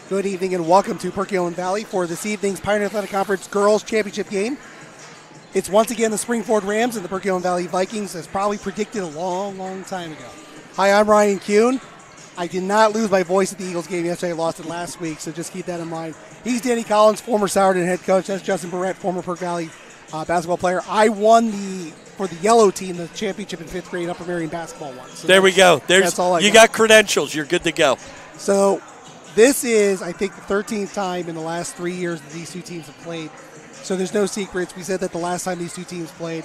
Good evening and welcome to Perkiomen Valley for this evening's Pioneer Athletic Conference Girls Championship game. It's once again the Springford Rams and the Perkiomen Valley Vikings, as probably predicted a long time ago. Hi, I'm Ryan Kuhn. I did not lose my voice at the Eagles game yesterday. I lost it last week, so just keep that in mind. He's Danny Collins, former Sourdough head coach. That's Justin Barrett, former Perk Valley basketball player. I won for the yellow team the championship in 5th grade Upper Marion basketball one. So there we go. That's all you got credentials. You're good to go. So this is, I think, the 13th time in the last 3 years that these two teams have played. So there's no secrets. We said that the last time these two teams played.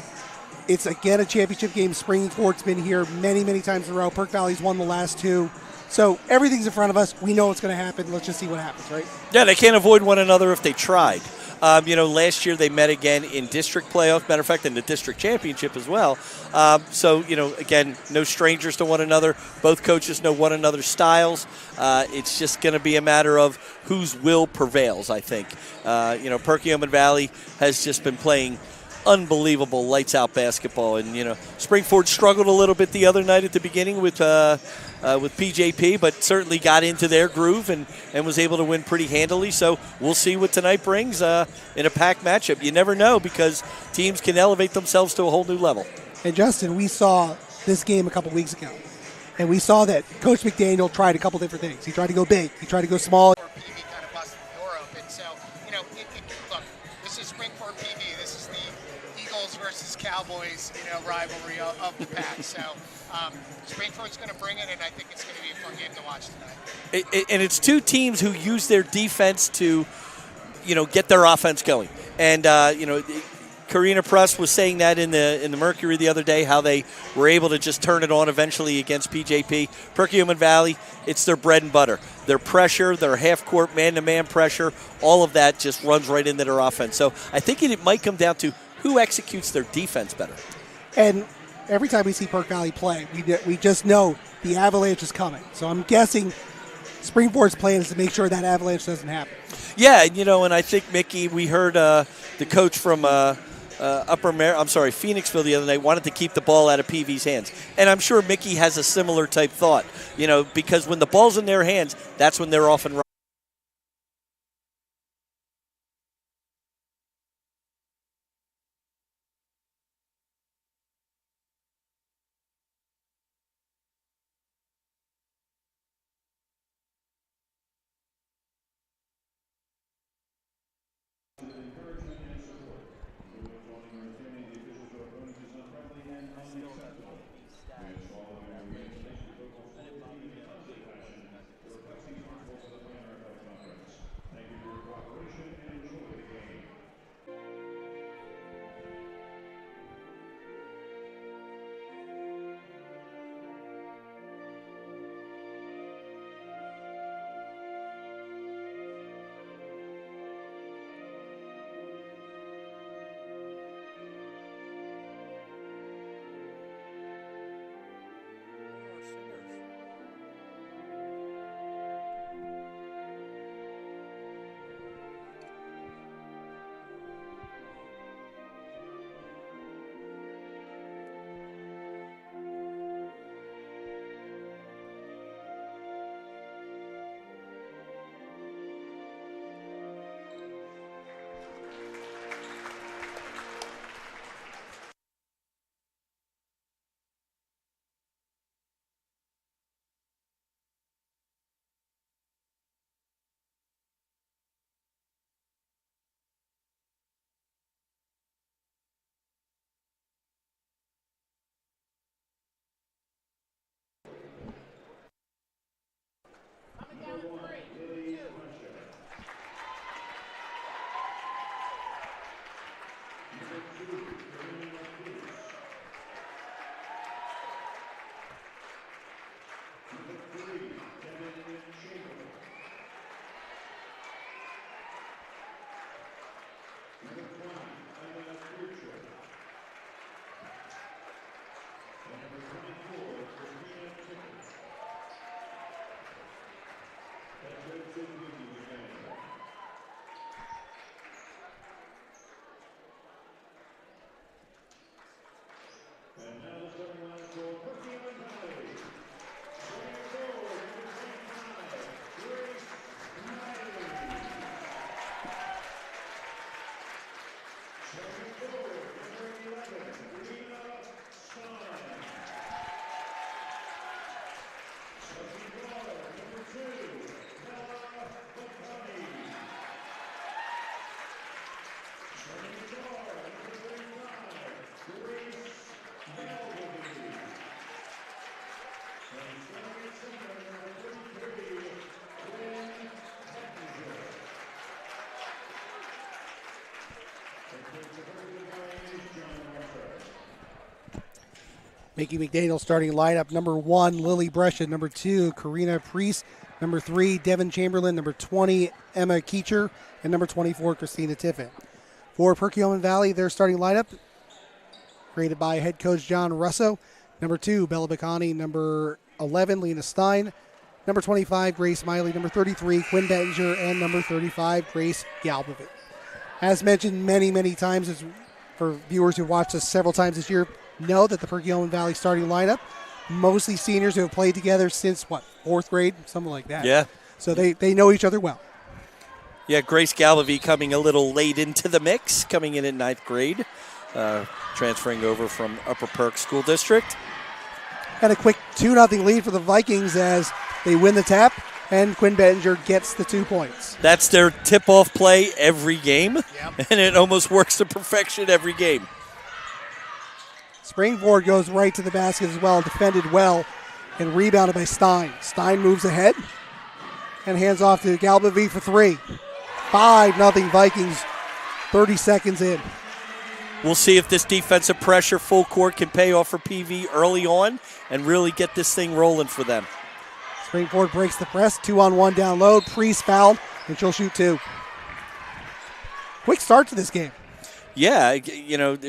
It's, again, a championship game. Springford's been here many times in a row. Perk Valley's won the last 2. So everything's in front of us. We know what's going to happen. Let's just see what happens, right? Yeah, they can't avoid one another if they tried. Last year they met again in district playoff. Matter of fact, in the district championship as well. Again, no strangers to one another. Both coaches know one another's styles. It's just going to be a matter of whose will prevails, I think. Perkiomen Valley has just been playing unbelievable lights-out basketball. And, Springford struggled a little bit the other night at the beginning with PJP, but certainly got into their groove and was able to win pretty handily. So we'll see what tonight brings in a PAC matchup. You never know, because teams can elevate themselves to a whole new level. And, Justin, we saw this game a couple weeks ago, and we saw that Coach McDaniel tried a couple different things. He tried to go big. He tried to go small. PV kind of busted the door open. So, look, this is Springford PV. This is the Eagles versus Cowboys, rivalry of the PACS. So, Springford's going to bring it, and I think it's going to be a fun game to watch tonight. And it's two teams who use their defense to, get their offense going. And, Karina Press was saying that in the Mercury the other day, how they were able to just turn it on eventually against PJP. Perkiomen Valley, it's their bread and butter. Their pressure, their half-court man-to-man pressure, all of that just runs right into their offense. So I think it might come down to who executes their defense better. And every time we see Perk Valley play, we just know the avalanche is coming. So I'm guessing Springford's plan is to make sure that avalanche doesn't happen. Yeah, and I think, Mickey, we heard the coach from Phoenixville the other night wanted to keep the ball out of PV's hands. And I'm sure Mickey has a similar type thought, because when the ball's in their hands, that's when they're off and running. Mickey McDaniel starting lineup. Number 1, Lily Brescia. Number 2, Karina Priest. Number 3, Devin Chamberlain. Number 20, Emma Keecher. And number 24, Christina Tiffin. For Perkiomen Valley, their starting lineup, created by head coach John Russo. Number 2, Bella Bacani. Number 11, Lena Stein. Number 25, Grace Miley. Number 33, Quinn Bettinger. And number 35, Grace Galbovic. As mentioned many times, as for viewers who watched us several times this year, know that the Perkiomen Valley starting lineup, mostly seniors who have played together since, 4th grade? Something like that. Yeah. So they know each other well. Yeah, Grace Galvey coming a little late into the mix, coming in 9th grade, transferring over from Upper Perk School District. And a quick 2-0 lead for the Vikings as they win the tap, and Quinn Bettinger gets the 2 points. That's their tip-off play every game, Yep. and it almost works to perfection every game. Springford goes right to the basket as well, defended well, and rebounded by Stein. Stein moves ahead and hands off to Galbavy for 3. 5-0 Vikings, 30 seconds in. We'll see if this defensive pressure full court can pay off for PV early on and really get this thing rolling for them. Springford breaks the press, 2-on-1 down low. Priest fouled, and she'll shoot 2. Quick start to this game. Yeah,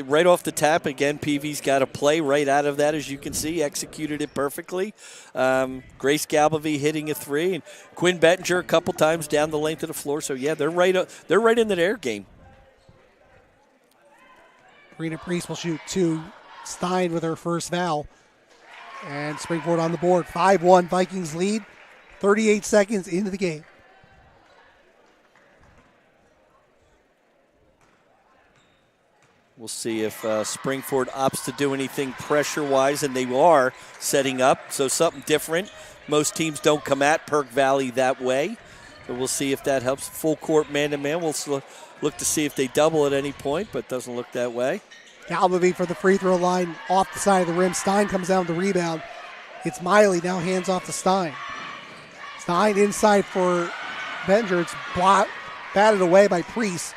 right off the tap, again, PV's got a play right out of that, as you can see, executed it perfectly. Grace Galbavy hitting a 3, and Quinn Bettinger a couple times down the length of the floor. So, yeah, they're right into their game. Karina Priest will shoot 2. Stein with her first foul. And Springford on the board. 5-1 Vikings lead, 38 seconds into the game. We'll see if Springford opts to do anything pressure-wise, and they are setting up, so something different. Most teams don't come at Perk Valley that way, so we'll see if that helps. Full court man-to-man, we'll look to see if they double at any point, but doesn't look that way. Galbavy for the free throw line off the side of the rim. Stein comes down with the rebound. It's Miley, now hands off to Stein. Stein inside for Benger. It's batted away by Priest.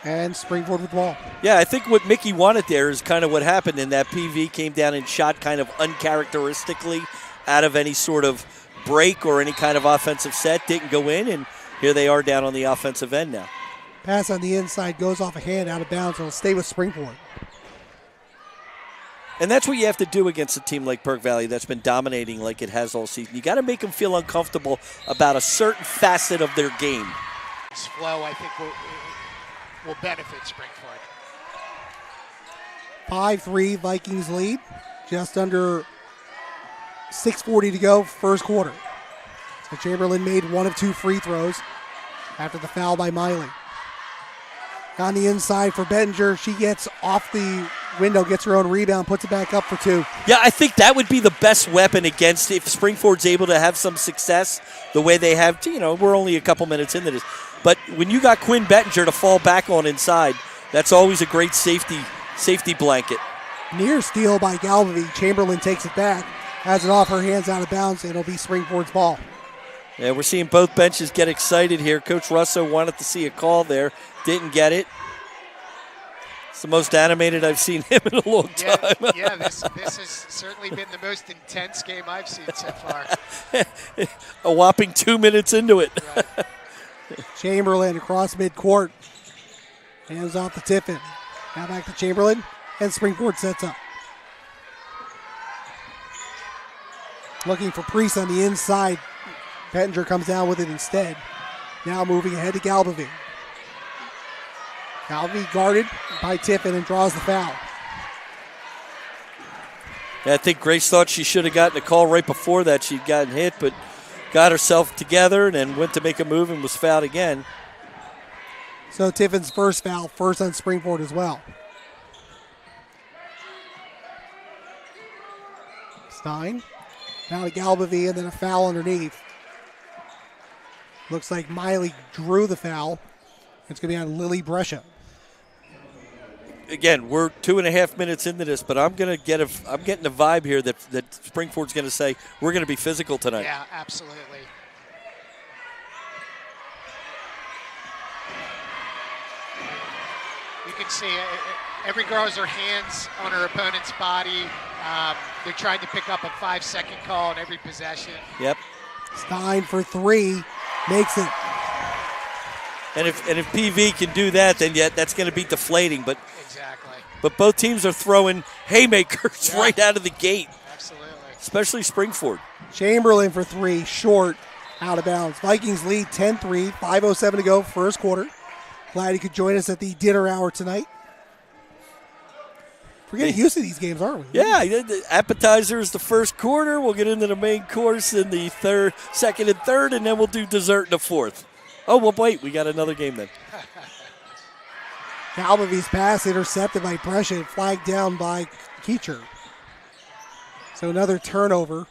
And Springford with the ball. Yeah, I think what Mickey wanted there is kind of what happened in that PV came down and shot kind of uncharacteristically out of any sort of break or any kind of offensive set. Didn't go in, and here they are down on the offensive end now. Pass on the inside, goes off a hand, out of bounds. It'll stay with Springford. And that's what you have to do against a team like Perk Valley that's been dominating like it has all season. You got to make them feel uncomfortable about a certain facet of their game. This flow, I think, will benefit Springford. 5-3 Vikings lead. Just under 6:40 to go, first quarter. So Chamberlain made 1 of 2 free throws after the foul by Miley. On the inside for Bettinger. She gets off the window, gets her own rebound, puts it back up for 2. Yeah, I think that would be the best weapon against if Springford's able to have some success the way they have. We're only a couple minutes into this. But when you got Quinn Bettinger to fall back on inside, that's always a great safety blanket. Near steal by Galvey. Chamberlain takes it back, has it off her hands out of bounds, and it'll be Springford's ball. Yeah, we're seeing both benches get excited here. Coach Russo wanted to see a call there, didn't get it. It's the most animated I've seen him in a long time. Yeah, this has certainly been the most intense game I've seen so far. A whopping 2 minutes into it. Right. Chamberlain across midcourt. Hands off to Tiffin. Now back to Chamberlain, and Springford sets up. Looking for Priest on the inside. Bettinger comes down with it instead. Now moving ahead to Galbavy. Galbavy guarded by Tiffin and draws the foul. Yeah, I think Grace thought she should have gotten a call right before that. She'd gotten hit, but got herself together and then went to make a move and was fouled again. So Tiffin's first foul, first on Springford as well. Stein. Now to Galbavy, and then a foul underneath. Looks like Miley drew the foul. It's going to be on Lily Brescia. Again, we're 2.5 minutes into this, but I'm getting the vibe here that Springford's going to say we're going to be physical tonight. Yeah, absolutely. You can see every girl has her hands on her opponent's body. They're trying to pick up a 5-second call in every possession. Yep. Stein for three, makes it. And if PV can do that, then that's going to be deflating. But exactly. But both teams are throwing haymakers right out of the gate. Absolutely. Especially Springford. Chamberlain for three, short, out of bounds. Vikings lead 10-3, 5:07 to go, first quarter. Glad you could join us at the dinner hour tonight. We're getting used to these games, aren't we? Yeah, the appetizer is the first quarter. We'll get into the main course in the second and third, and then we'll do dessert in the fourth. Oh, well, wait, we got another game then. Galbavy's pass intercepted by Brescia and flagged down by Keecher. So another turnover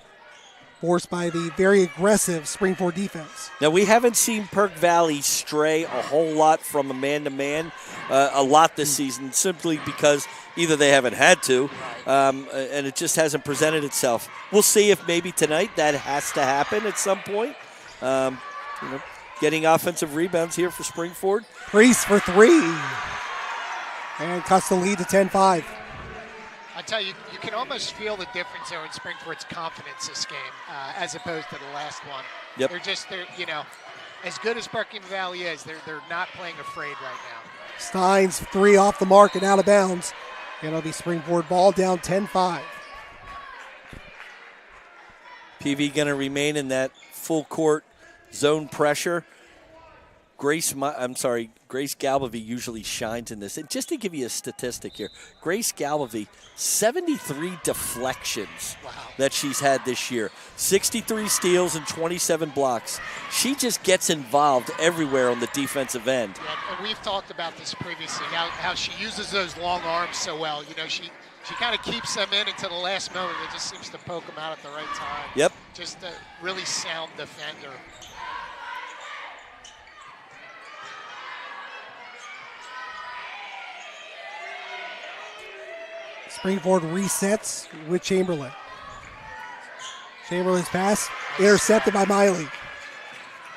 forced by the very aggressive Springford defense. Now, we haven't seen Perk Valley stray a whole lot from a man-to-man a lot this season, simply because either they haven't had to, and it just hasn't presented itself. We'll see if maybe tonight that has to happen at some point. Getting offensive rebounds here for Springford. Priest for three. And cuts the lead to 10-5. I tell you, you can almost feel the difference there in Springford's confidence this game as opposed to the last one. Yep. They're as good as Perkins Valley is, they're not playing afraid right now. Stein's three off the mark and out of bounds. And it'll be Springford ball down 10-5. PV going to remain in that full court zone pressure. Grace Galbavy usually shines in this. And just to give you a statistic here, Grace Galbavy, 73 deflections that she's had this year. 63 steals and 27 blocks. She just gets involved everywhere on the defensive end. Yeah, and we've talked about this previously, how she uses those long arms so well. She kind of keeps them in until the last moment. It just seems to poke them out at the right time. Yep. Just a really sound defender. Springford resets with Chamberlain. Chamberlain's pass intercepted by Miley.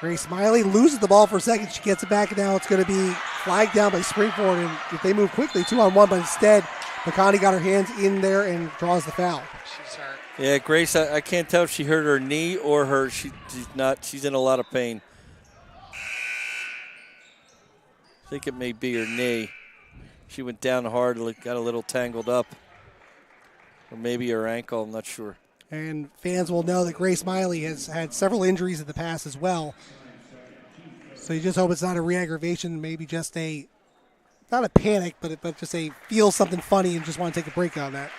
Grace Miley loses the ball for a second. She gets it back, and now it's going to be flagged down by Springford. And if they move quickly, 2-on-1, but instead, McConaughey got her hands in there and draws the foul. She's hurt. Yeah, Grace, I can't tell if she hurt her knee or her. She's not. She's in a lot of pain. I think it may be her knee. She went down hard, got a little tangled up. Or maybe her ankle, I'm not sure. And fans will know that Grace Miley has had several injuries in the past as well. So you just hope it's not a re-aggravation, maybe just not a panic, but just feel something funny and just want to take a break on that.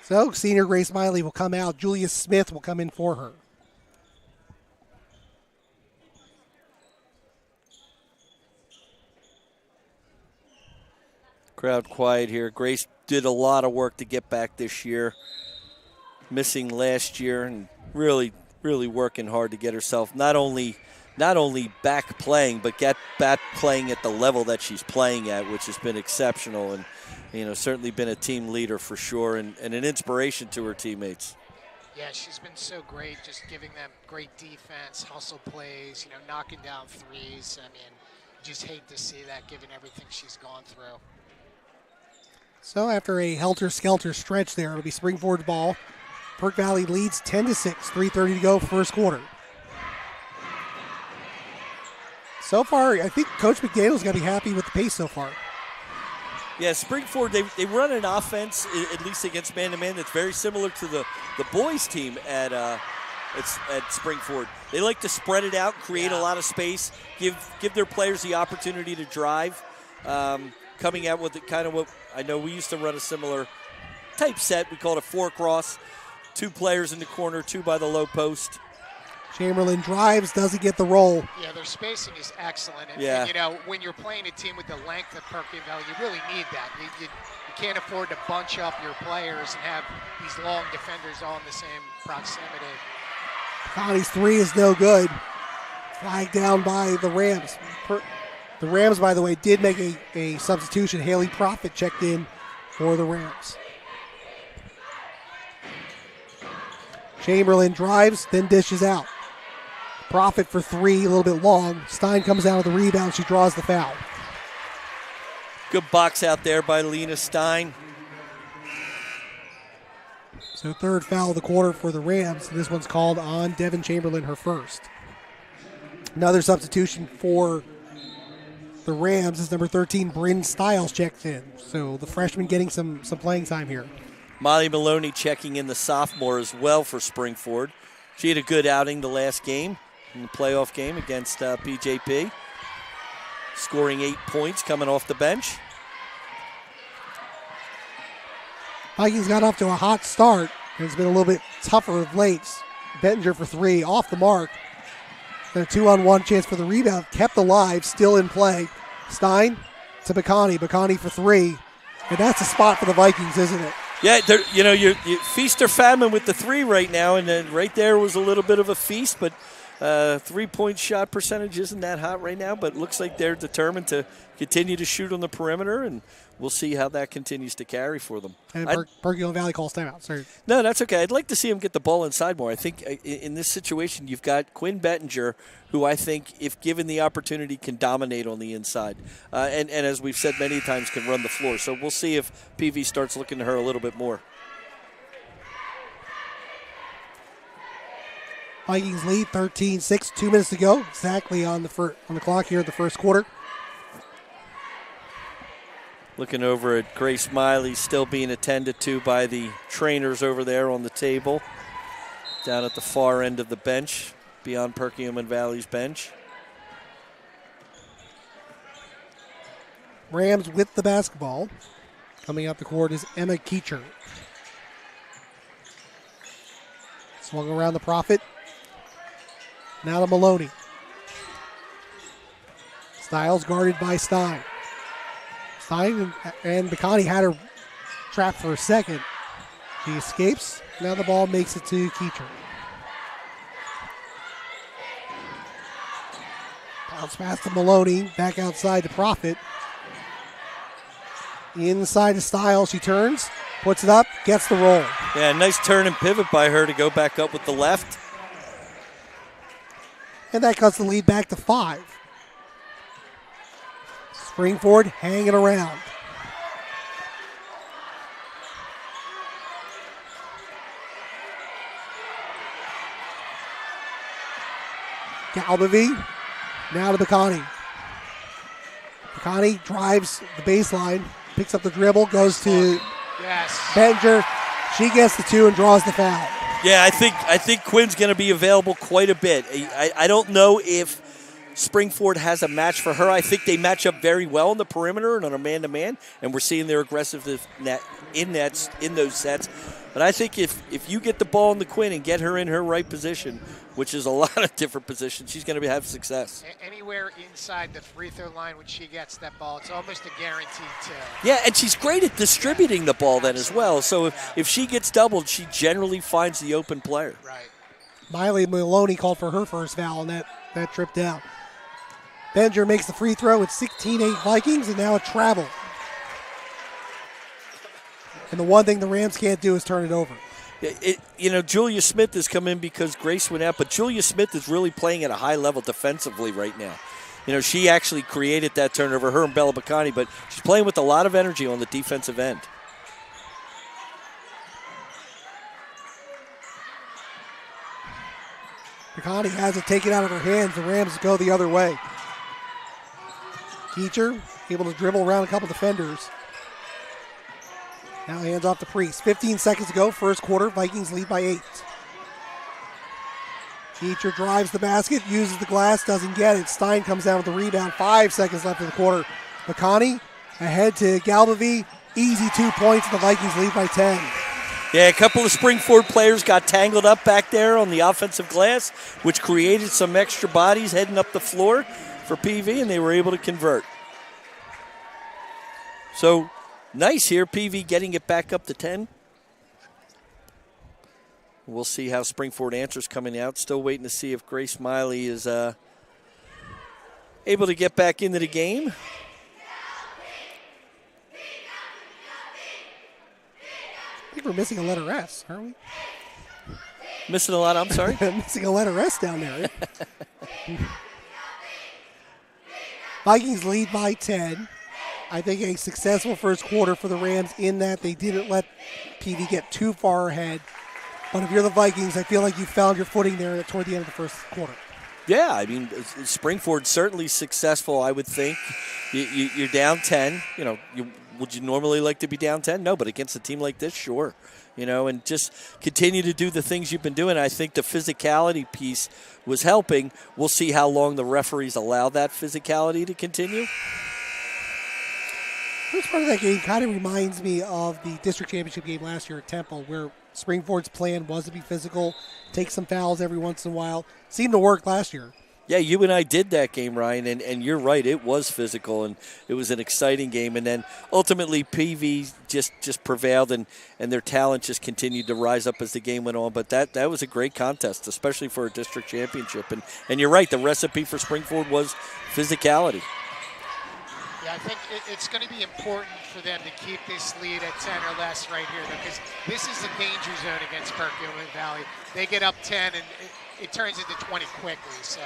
So senior Grace Miley will come out. Julia Smith will come in for her. Crowd quiet here. Grace did a lot of work to get back this year. Missing last year and really, really working hard to get herself not only back playing, but get back playing at the level that she's playing at, which has been exceptional and certainly been a team leader for sure and an inspiration to her teammates. Yeah, she's been so great, just giving them great defense, hustle plays, knocking down threes. I mean, just hate to see that given everything she's gone through. So after a helter-skelter stretch there, it'll be Springford's ball. Perk Valley leads 10-6, 3:30 to go, first quarter. So far, I think Coach McDaniel's got to be happy with the pace so far. Yeah, Springford, they run an offense, at least against man-to-man, that's very similar to the boys' team at Springford. They like to spread it out, create a lot of space, give their players the opportunity to drive. Coming out with kind of what I know we used to run a similar type set. We call it a 4-cross. 2 players in the corner, 2 by the low post. Chamberlain drives, doesn't get the roll. Yeah, their spacing is excellent. And, yeah. and when you're playing a team with the length of Perkins Valley, you really need that. You You can't afford to bunch up your players and have these long defenders all in the same proximity. Connie's three is no good. Flagged down by the Rams. The Rams, by the way, did make a substitution. Haley Profit checked in for the Rams. Chamberlain drives, then dishes out. Profit for three, a little bit long. Stein comes down with the rebound. She draws the foul. Good box out there by Lena Stein. So third foul of the quarter for the Rams. This one's called on Devin Chamberlain, her first. Another substitution for the Rams is number 13, Bryn Stiles checked in. So the freshman getting some playing time here. Molly Maloney checking in, the sophomore as well for Springford. She had a good outing the last game, in the playoff game against PJP. Scoring 8 points coming off the bench. Vikings got off to a hot start. It's been a little bit tougher of late. Bettinger for three, off the mark. Then a 2-on-1 chance for the rebound. Kept alive, still in play. Stein to Bacani. Bacani for three. And that's a spot for the Vikings, isn't it? Yeah, you feast or famine with the three right now, and then right there was a little bit of a feast, but 3-point shot percentage isn't that hot right now, but it looks like they're determined to continue to shoot on the perimeter, and we'll see how that continues to carry for them. And Perkiola Valley calls timeout. Sorry. No, that's okay. I'd like to see him get the ball inside more. I think in this situation you've got Quinn Bettinger, who I think, if given the opportunity, can dominate on the inside. And as we've said many times, can run the floor. So we'll see if PV starts looking to her a little bit more. Vikings lead 13-6, 2 minutes to go. Exactly on the clock here at the first quarter. Looking over at Grace Miley, still being attended to by the trainers over there on the table, down at the far end of the bench, beyond Perkiola Valley's bench. Rams with the basketball. Coming up the court is Emma Keecher. Swung around the Prophet. Now to Maloney. Stiles guarded by Stein. Stein and Bacani had her trapped for a second. She escapes. Now the ball makes it to Keecher. Bounce pass to Maloney. Back outside to Prophet. Inside to Stiles. She turns. Puts it up. Gets the roll. Yeah, nice turn and pivot by her to go back up with the left. And that cuts the lead back to 5. Springford hanging around. Galbavy, now to Bacani. Bacani drives the baseline, picks up the dribble, goes to Bettinger. She gets the 2 and draws the foul. Yeah, I think Quinn's going to be available quite a bit. I don't know if Springford has a match for her. I think they match up very well on the perimeter and on a man-to-man, and we're seeing their aggressiveness in those sets. But I think if you get the ball in the Quinn and get her in her right position, which is a lot of different positions, she's going to have success. Anywhere inside the free throw line when she gets that ball, it's almost a guarantee too. Yeah, and she's great at distributing the ball then as well. So if she gets doubled, she generally finds the open player. Right. Miley Maloney called for her first foul on that trip down. Bettinger makes the free throw. It's 16-8 Vikings, and now a travel. And the one thing the Rams can't do is turn it over. Julia Smith has come in because Grace went out, but Julia Smith is really playing at a high level defensively right now. She actually created that turnover, her and Bella Bacani, but she's playing with a lot of energy on the defensive end. Bacani has it taken out of her hands. The Rams go the other way. Keecher able to dribble around a couple defenders. Now hands off to Priest. 15 seconds to go, first quarter. Vikings lead by 8. Keecher drives the basket, uses the glass, doesn't get it. Stein comes down with the rebound. 5 seconds left in the quarter. Bacani ahead to Galbavy. Easy 2 points. The Vikings lead by 10. Yeah, a couple of Springford players got tangled up back there on the offensive glass, which created some extra bodies heading up the floor for PV, and they were able to convert. So Nice here, PV getting it back up to 10. We'll see how Springford answers coming out. Still waiting to see if Grace Miley is able to get back into the game. I think we're missing a letter S, aren't we? Missing a lot, I'm sorry? Missing a letter S down there. Vikings lead by 10. I think a successful first quarter for the Rams in that they didn't let PV get too far ahead. But if you're the Vikings, I feel like you found your footing there toward the end of the first quarter. Yeah, I mean, Springford certainly successful, I would think. You're down 10. Would you normally like to be down 10? No, but against a team like this, sure. And just continue to do the things you've been doing. I think the physicality piece was helping. We'll see how long the referees allow that physicality to continue. First part of that game kind of reminds me of the district championship game last year at Temple, where Springford's plan was to be physical, take some fouls every once in a while. Seemed to work last year. Yeah, you and I did that game, Ryan, and you're right. It was physical, and it was an exciting game. And then ultimately PV just prevailed, and their talent just continued to rise up as the game went on. But that was a great contest, especially for a district championship. And you're right, the recipe for Springford was physicality. Yeah, I think it's going to be important for them to keep this lead at 10 or less right here, because this is a danger zone against Perkiomen Valley. They get up 10 and it turns into 20 quickly, so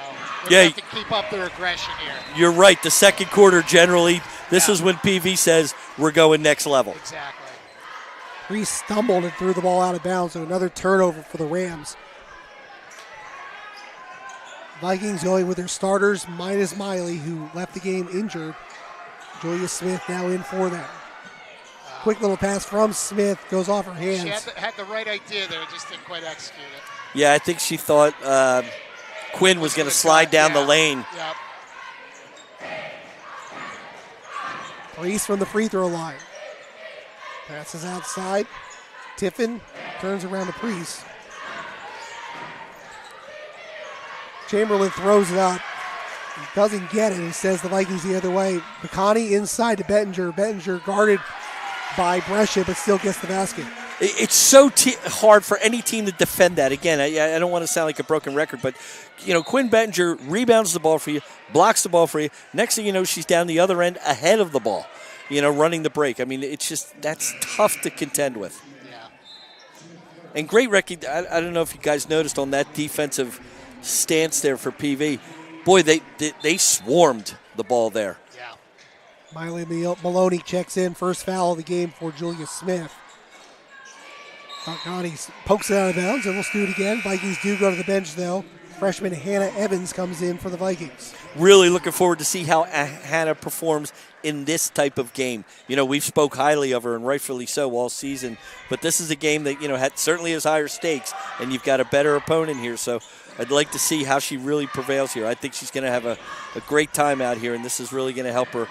they have to keep up their aggression here. You're right. The second quarter generally, this is when PV says we're going next level. Exactly. Reese stumbled and threw the ball out of bounds, so another turnover for the Rams. Vikings going with their starters minus Miley, who left the game injured. Julia Smith now in for them. Quick little pass from Smith, goes off her hands. She had the right idea there, just didn't quite execute it. Yeah, I think she thought Quinn was going to slide down the lane. Yep. Reese from the free throw line. Passes outside. Tiffin turns around to Priest. Chamberlain throws it up. Doesn't get it. He says the Vikings the other way. McConney inside to Bettinger. Bettinger guarded by Brescia, but still gets the basket. It's so hard for any team to defend that. Again, I don't want to sound like a broken record, but Quinn Bettinger rebounds the ball for you, blocks the ball for you. Next thing you know, she's down the other end ahead of the ball, running the break. I mean, it's just that's tough to contend with. Yeah. And great I don't know if you guys noticed on that defensive stance there for PV. Boy, they swarmed the ball there. Yeah. Miley Maloney checks in. First foul of the game for Julia Smith. Connie pokes it out of bounds, and we'll do it again. Vikings do go to the bench, though. Freshman Hannah Evans comes in for the Vikings. Really looking forward to see how Hannah performs in this type of game. We've spoke highly of her, and rightfully so, all season. But this is a game that, certainly has higher stakes, and you've got a better opponent here. So I'd like to see how she really prevails here. I think she's going to have a great time out here, and this is really going to help her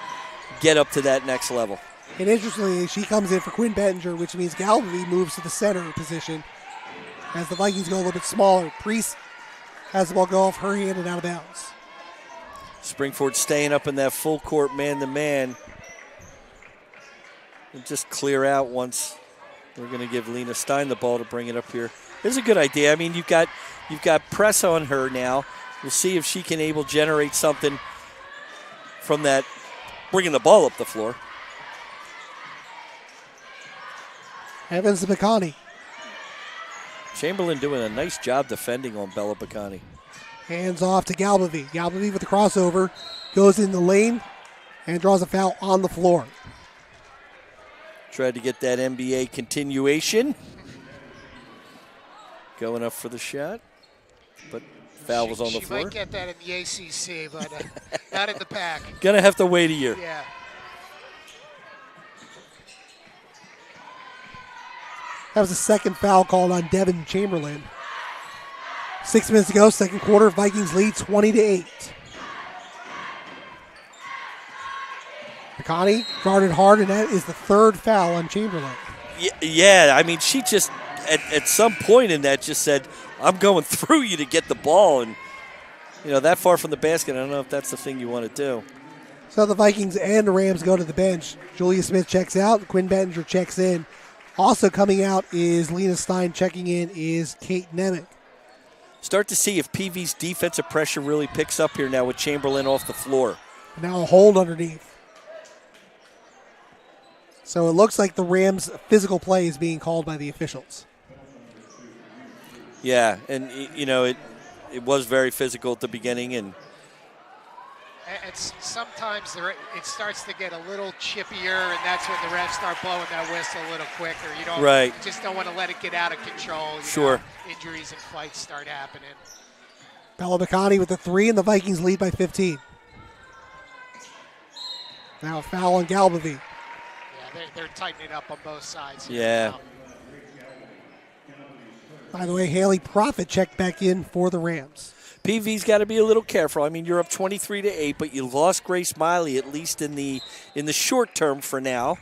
get up to that next level. And interestingly, she comes in for Quinn Bettinger, which means Galvey moves to the center position as the Vikings go a little bit smaller. Priest has the ball go off her hand and out of bounds. Springford staying up in that full court man-to-man. And just clear out once. We're going to give Lena Stein the ball to bring it up here. It's a good idea. I mean, you've got press on her now. We'll see if she can able generate something from that, bringing the ball up the floor. Evans to McConney. Chamberlain doing a nice job defending on Bella Bacani. Hands off to Galbavy. Galbavy with the crossover. Goes in the lane and draws a foul on the floor. Tried to get that NBA continuation. Going up for the shot. But foul was on the floor. She might get that in the ACC, but not in the PAC. Gonna have to wait a year. Yeah. That was the second foul called on Devin Chamberlain. 6 minutes to go, second quarter. Vikings lead 20-8. McConney guarded hard, and that is the third foul on Chamberlain. Yeah, I mean, she just, at some point in that, just said, I'm going through you to get the ball. And, that far from the basket, I don't know if that's the thing you want to do. So the Vikings and the Rams go to the bench. Julia Smith checks out. Quinn Bettinger checks in. Also coming out is Lena Stein. Checking in is Kate Nemec. Start to see if PV's defensive pressure really picks up here now with Chamberlain off the floor. Now a hold underneath. So it looks like the Rams' physical play is being called by the officials. Yeah, and it was very physical at the beginning, and sometimes it starts to get a little chippier, and that's when the refs start blowing that whistle a little quicker. You just don't want to let it get out of control. Sure. Injuries and fights start happening. Bella Bacani with the 3, and the Vikings lead by 15. Now a foul on Galbavy. Yeah, they're tightening up on both sides. Yeah. By the way, Haley Profit checked back in for the Rams. PV's got to be a little careful. I mean, you're up 23-8, but you lost Grace Miley at least in the short term for now.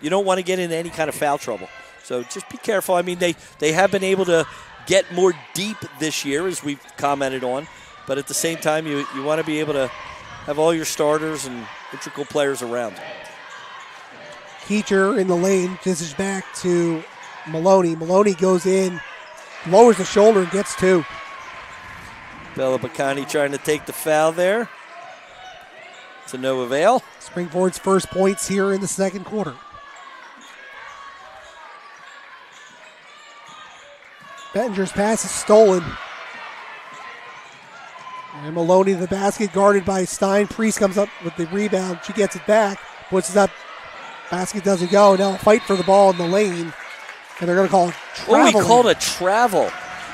You don't want to get into any kind of foul trouble, so just be careful. I mean, they have been able to get more deep this year, as we've commented on, but at the same time, you want to be able to have all your starters and integral players around. Keecher in the lane. This is back to Maloney. Maloney goes in, lowers the shoulder, and gets 2. Bella Bacani trying to take the foul there. To no avail. Springford's first points here in the second quarter. Bettinger's pass is stolen. And Maloney to the basket, guarded by Stein. Priest comes up with the rebound. She gets it back, puts it up. Basket doesn't go. Now a fight for the ball in the lane. And they're going to call it traveling. Oh, he called a travel.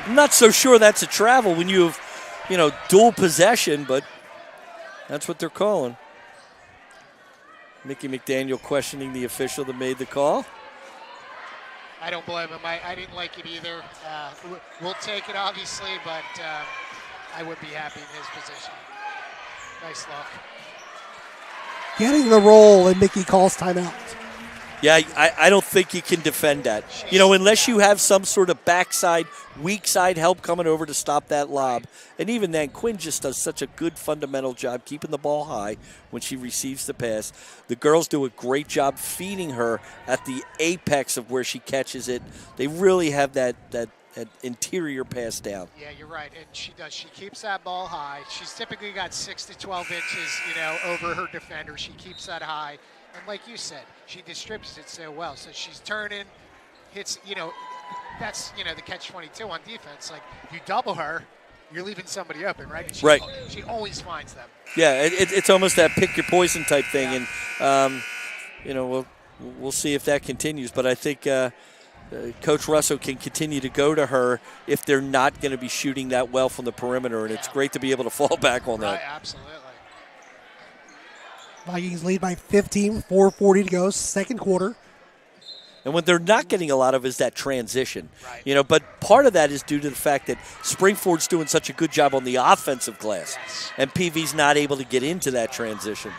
I'm not so sure that's a travel when you have, dual possession, but that's what they're calling. Mickey McDaniel questioning the official that made the call. I don't blame him. I didn't like it either. We'll take it, obviously, but I would be happy in his position. Nice look. Getting the roll, and Mickey calls timeout. Yeah, I don't think you can defend that. Unless you have some sort of backside, weak side help coming over to stop that lob. And even then, Quinn just does such a good fundamental job keeping the ball high when she receives the pass. The girls do a great job feeding her at the apex of where she catches it. They really have that interior pass down. Yeah, you're right, and she does. She keeps that ball high. She's typically got 6 to 12 inches, over her defender. She keeps that high. And like you said, she distributes it so well. So she's turning, hits, that's, the catch-22 on defense. Like, you double her, you're leaving somebody open, right? Right. She always finds them. Yeah, it's almost that pick your poison type thing. Yeah. And, we'll see if that continues. But I think Coach Russo can continue to go to her if they're not going to be shooting that well from the perimeter. And it's great to be able to fall back on that. Right, absolutely. Vikings lead by 15, 4:40 to go, second quarter. And what they're not getting a lot of is that transition. Right. But part of that is due to the fact that Springford's doing such a good job on the offensive glass. Yes. And PV's not able to get into that transition.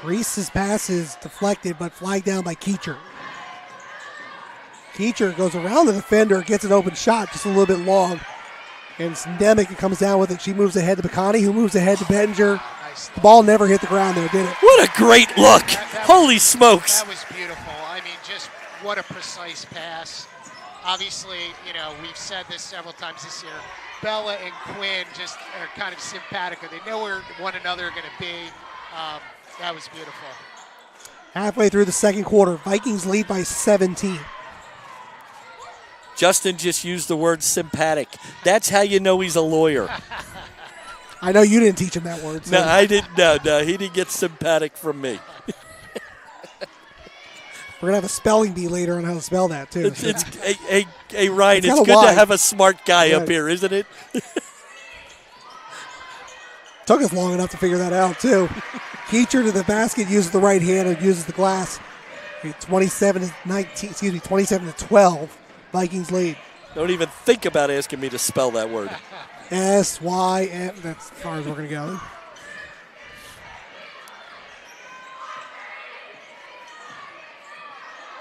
Reese's pass is deflected, but flagged down by Keecher. Keecher goes around the defender, gets an open shot, just a little bit long. And Nemec comes down with it. She moves ahead to Bacani, who moves ahead to Bettinger. Nice. The ball never hit the ground there, did it? What a great look. Holy smokes. That was beautiful. I mean, just what a precise pass. Obviously, we've said this several times this year. Bella and Quinn just are kind of simpatico. They know where one another are going to be. That was beautiful. Halfway through the second quarter, Vikings lead by 17. Justin just used the word sympathetic. That's how you know he's a lawyer. I know you didn't teach him that word. So. No, I didn't. No, he didn't get sympathetic from me. We're going to have a spelling bee later on how to spell that, too. Hey, Ryan, it's good to have a smart guy up here, isn't it? Took us long enough to figure that out, too. Keecher to the basket, uses the right hand and uses the glass. 27 to 12. Vikings lead. Don't even think about asking me to spell that word. S-Y-M. That's as far as we're going to go.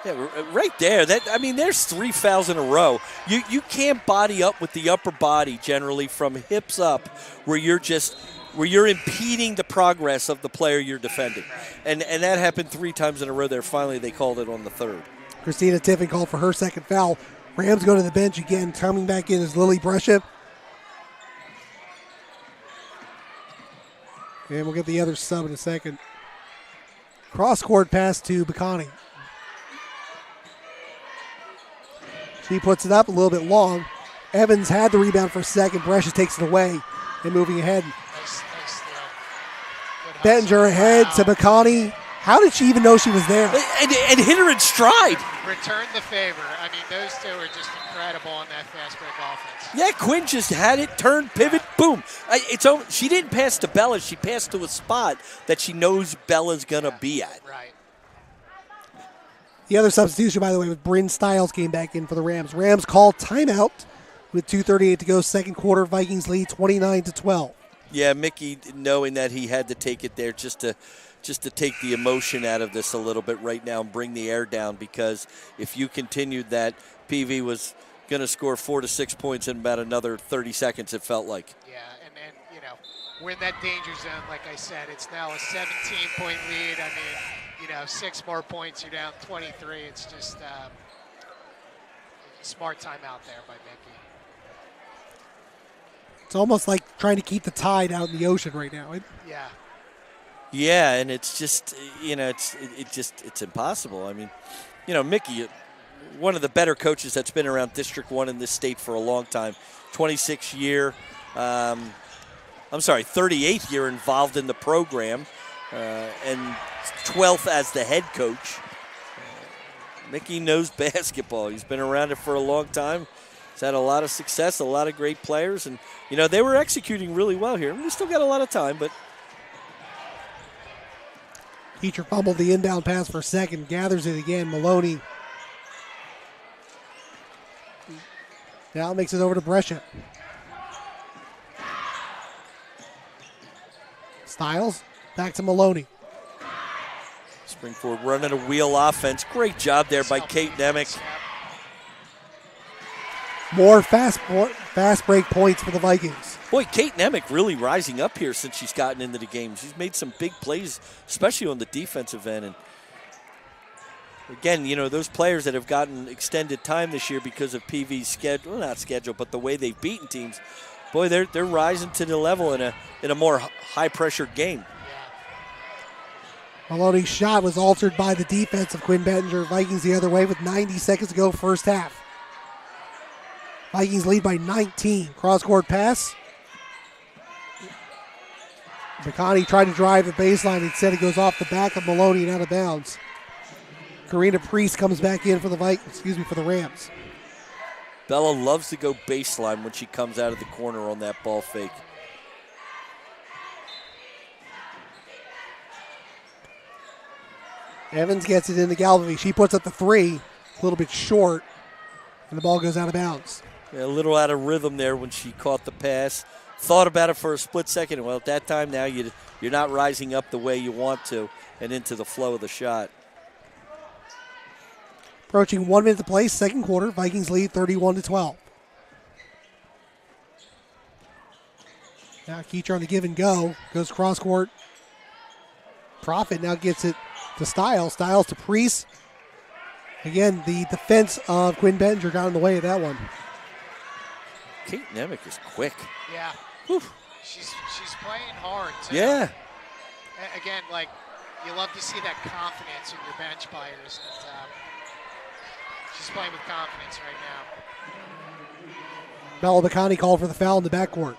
Yeah, right there. There's 3 fouls in a row. You can't body up with the upper body generally from hips up, where you're impeding the progress of the player you're defending, and that happened 3 times in a row there. Finally, they called it on the third. Christina Tiffin called for her second foul. Rams go to the bench again. Coming back in is Lily Brescia. And we'll get the other sub in a second. Cross-court pass to Bacani. She puts it up a little bit long. Evans had the rebound for a second. Brescia takes it away and moving ahead. Nice steal. Bettinger ahead to Bacani. How did she even know she was there? And hit her in stride. Return the favor. I mean, those two are just incredible on that fast break offense. Yeah, Quinn just had it, turned, pivot, boom. She didn't pass to Bella. She passed to a spot that she knows Bella's going to be at. Right. The other substitution, by the way, was Bryn Stiles came back in for the Rams. Rams call timeout with 2:38 to go, second quarter. Vikings lead 29-12. Yeah, Mickey knowing that he had to take it there just to take the emotion out of this a little bit right now and bring the air down, because if you continued that, PV was going to score 4 to 6 points in about another 30 seconds, it felt like. Yeah, and we're in that danger zone, like I said. It's now a 17-point lead. I mean, 6 more points, you're down 23. It's just a smart timeout there by Mickey. It's almost like trying to keep the tide out in the ocean right now. Yeah. Yeah, and it's just, it's impossible. I mean, Mickey, one of the better coaches that's been around District 1 in this state for a long time, 38th year involved in the program, and 12th as the head coach. Mickey knows basketball. He's been around it for a long time. He's had a lot of success, a lot of great players, and, they were executing really well here. We still got a lot of time, but... Teacher fumbled the inbound pass for a second, gathers it again. Maloney now makes it over to Brescia. Stiles back to Maloney. Springford running a wheel offense. Great job there by Kate Nemick. More fast break points for the Vikings. Boy, Kate Nemick really rising up here since she's gotten into the game. She's made some big plays, especially on the defensive end. And again, those players that have gotten extended time this year because of PV's schedule, well, not schedule, but the way they've beaten teams, boy, they're rising to the level in a more high-pressure game. Maloney's shot was altered by the defense of Quinn Bettinger. Vikings the other way with 90 seconds to go, first half. Vikings lead by 19. Cross-court pass. Bacani tried to drive the baseline. Instead, it goes off the back of Maloney and out of bounds. Karina Priest comes back in for the Rams. Bella loves to go baseline when she comes out of the corner on that ball fake. Evans gets it into Galvin. She puts up the three, a little bit short, and the ball goes out of bounds. Yeah, a little out of rhythm there when she caught the pass. Thought about it for a split second. Well, at that time now you're not rising up the way you want to and into the flow of the shot. Approaching 1 minute to play, second quarter. Vikings lead 31-12. Now Keecher on the give and go. Goes cross court. Profit now gets it to Stiles. Stiles to Priest. Again, the defense of Quinn Bettinger got in the way of that one. Kate Nemick is quick. Yeah. Whew. She's playing hard, too. Yeah. Again, you love to see that confidence in your bench players. And, she's playing with confidence right now. Bella Bacani called for the foul in the backcourt.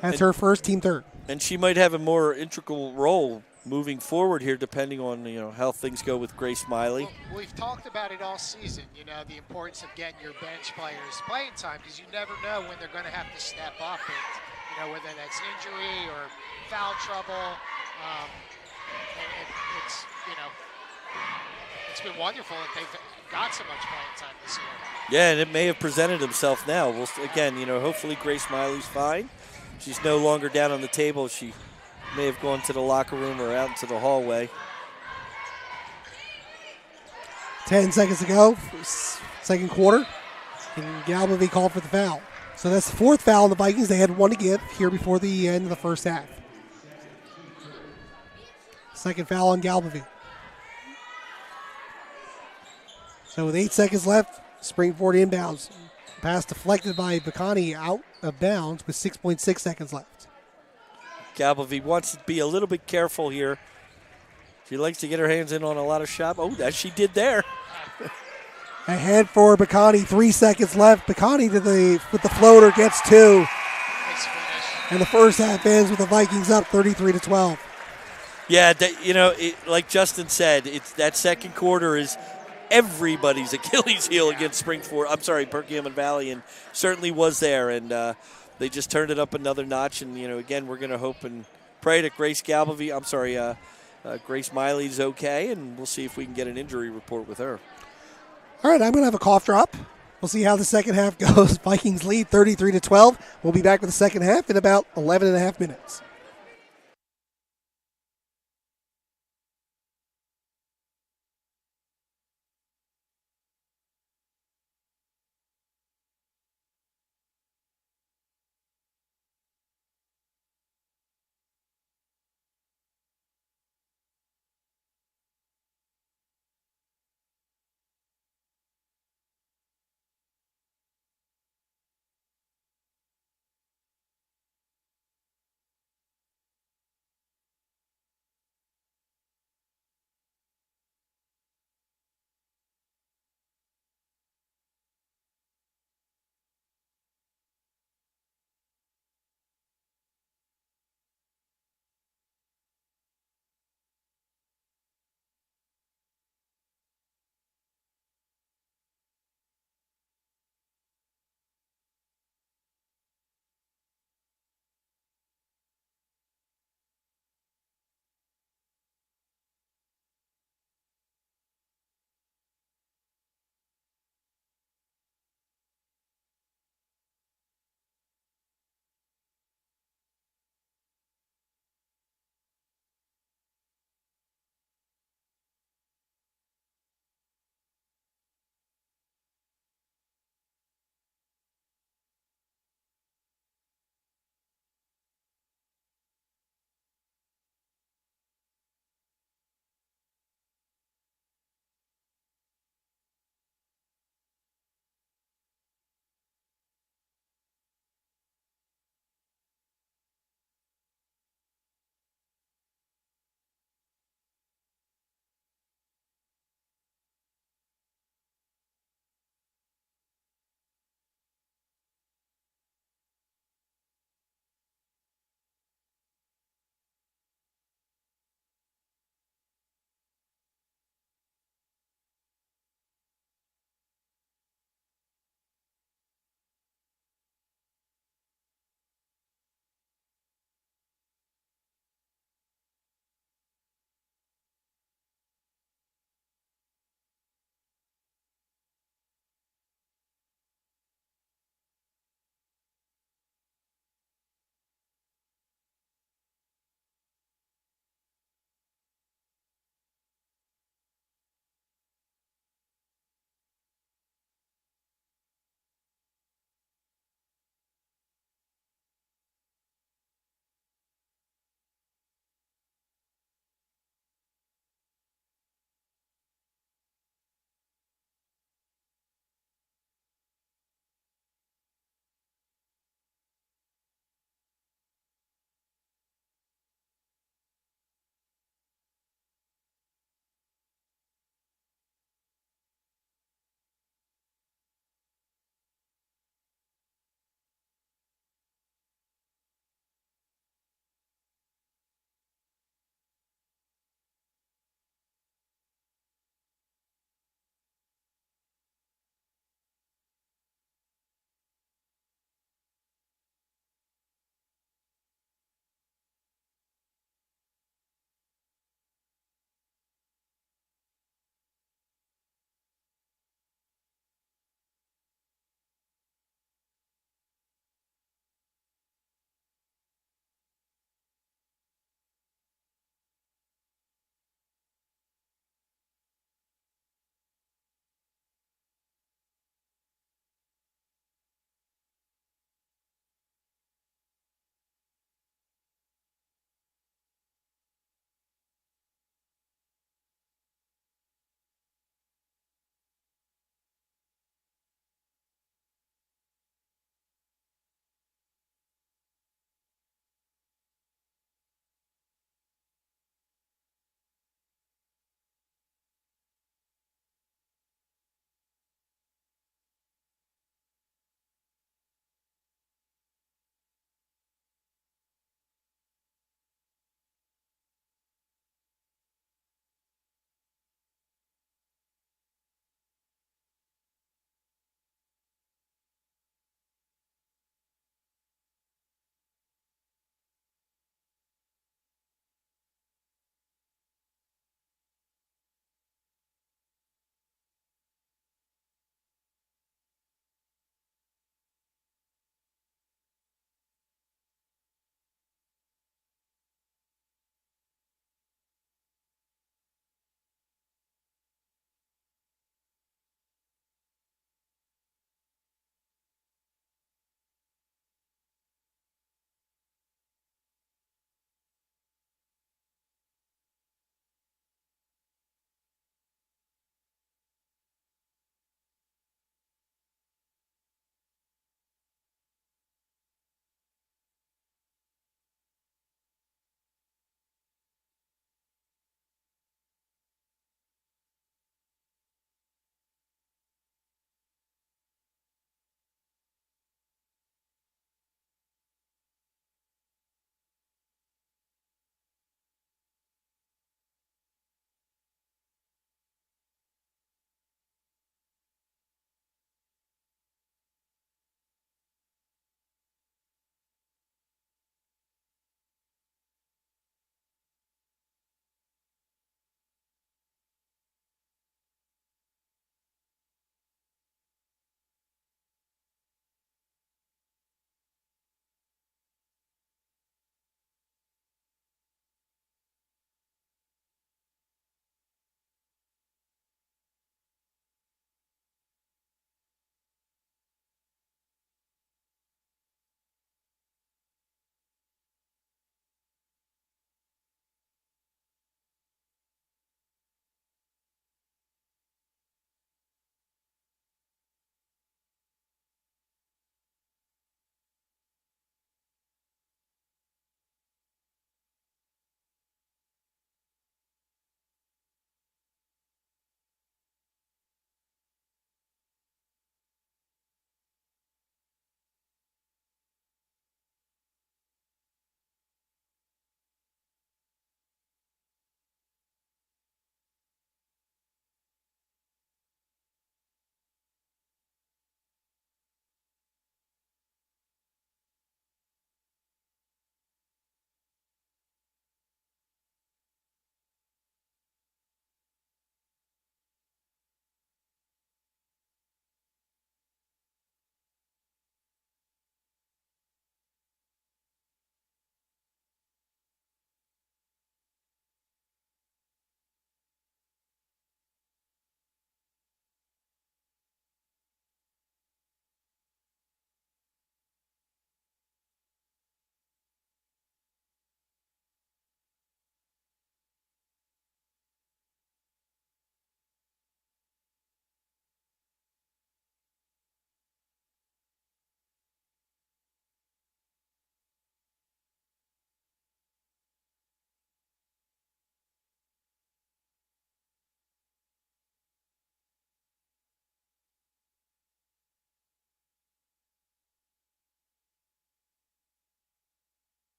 That's her first, team third. And she might have a more integral role moving forward here, depending on how things go with Grace Miley. Well, we've talked about it all season. The importance of getting your bench players playing time, because you never know when they're going to have to step up, and whether that's injury or foul trouble. It's been wonderful that they've got so much playing time this year. Yeah, and it may have presented himself now. Well, again, hopefully Grace Miley's fine. She's no longer down on the table. She may have gone to the locker room or out into the hallway. 10 seconds to go, second quarter, and Galbavy called for the foul. So that's the fourth foul on the Vikings. They had one to give here before the end of the first half. Second foul on Galbavy. So with 8 seconds left, Springford inbounds. Pass deflected by Bacani out of bounds with 6.6 seconds left. Galbavy wants to be a little bit careful here. She likes to get her hands in on a lot of shots. Oh, that she did there. Ahead for Bacani, 3 seconds left. Bacani with the floater gets 2. Nice finish. And the first half ends with the Vikings up 33-12. Yeah, like Justin said, that second quarter is everybody's Achilles heel against Perkiomen Valley, and certainly was there. And they just turned it up another notch. And again, we're going to hope and pray that Grace Miley's okay, and we'll see if we can get an injury report with her. All right, I'm going to have a cough drop. We'll see how the second half goes. Vikings lead 33-12. We'll be back with the second half in about 11 and a half minutes.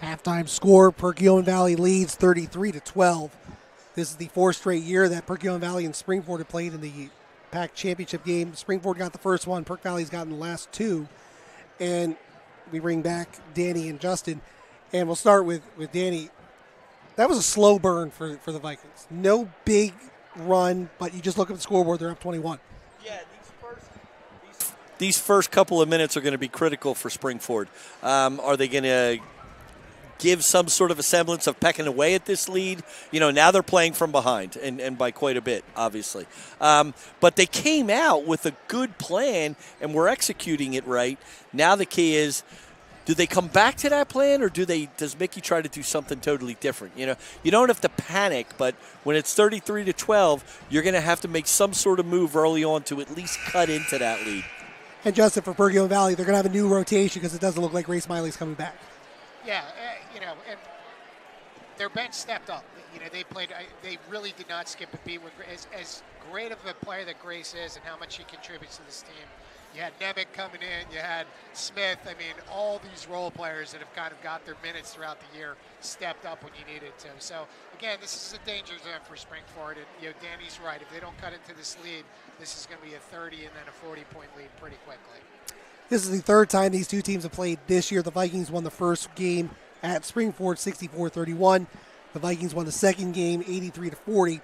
Halftime score, Perkiomen Valley leads 33-12. This is the fourth straight year that Perkiomen Valley and Springford have played in the PAC championship game. Springford got the first one. Perk Valley's gotten the last two. And we bring back Danny and Justin. And we'll start with Danny. That was a slow burn for the Vikings. No big run, but you just look at the scoreboard, they're up 21. Yeah, these first couple of minutes are going to be critical for Springford. Are they going to give some sort of a semblance of pecking away at this lead? Now they're playing from behind, and by quite a bit, obviously. But they came out with a good plan, and we're executing it right. Now the key is, do they come back to that plan, or does Mickey try to do something totally different? You don't have to panic, but when it's 33-12, you're going to have to make some sort of move early on to at least cut into that lead. And Justin, for Perkiomen Valley, they're going to have a new rotation because it doesn't look like Grace Miley's coming back. Yeah, and their bench stepped up. They played. They really did not skip a beat. As great of a player that Grace is, and how much she contributes to this team. You had Nemec coming in. You had Smith. I mean, all these role players that have kind of got their minutes throughout the year stepped up when you needed to. So again, this is a danger zone for Springford. And Danny's right. If they don't cut into this lead, this is going to be a 30 and then a 40-point lead pretty quickly. This is the third time these two teams have played this year. The Vikings won the first game at Springford 64-31. The Vikings won the second game 83-40.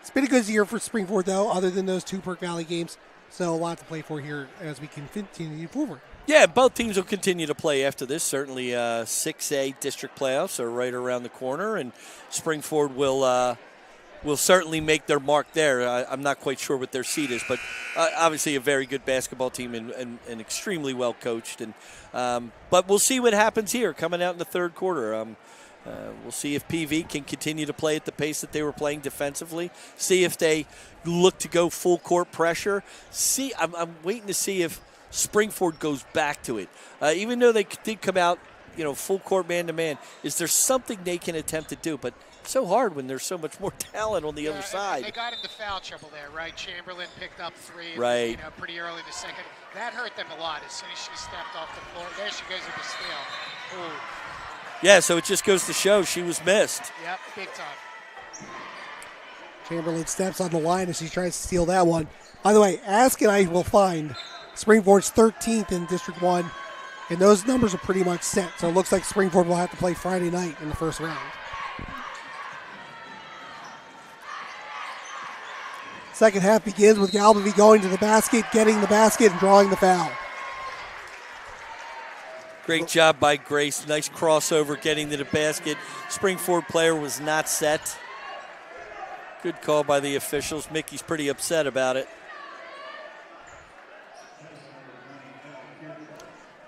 It's been a good year for Springford, though, other than those two Perk Valley games. So a lot to play for here as we can continue forward. Yeah, both teams will continue to play after this. Certainly 6A district playoffs are right around the corner, and Springford will certainly make their mark there. I'm not quite sure what their seed is, but obviously a very good basketball team and extremely well coached. But we'll see what happens here coming out in the third quarter. We'll see if PV can continue to play at the pace that they were playing defensively. See if they look to go full court pressure. I'm waiting to see if Springford goes back to it. Even though they did come out, full court man-to-man, is there something they can attempt to do? But so hard when there's so much more talent on the other side. They got into foul trouble there, right? Chamberlain picked up three, right? Pretty early in the second. That hurt them a lot as soon as she stepped off the floor. There she goes with the steal. Ooh. Yeah, so it just goes to show she was missed. Yep, big time. Chamberlain steps on the line as she tries to steal that one. By the way, Ask and I will find Springford's 13th in District 1, and those numbers are pretty much set. So it looks like Springford will have to play Friday night in the first round. Second half begins with Galbavy going to the basket, getting the basket, and drawing the foul. Great job by Grace. Nice crossover getting to the basket. Springford player was not set. Good call by the officials. Mickey's pretty upset about it.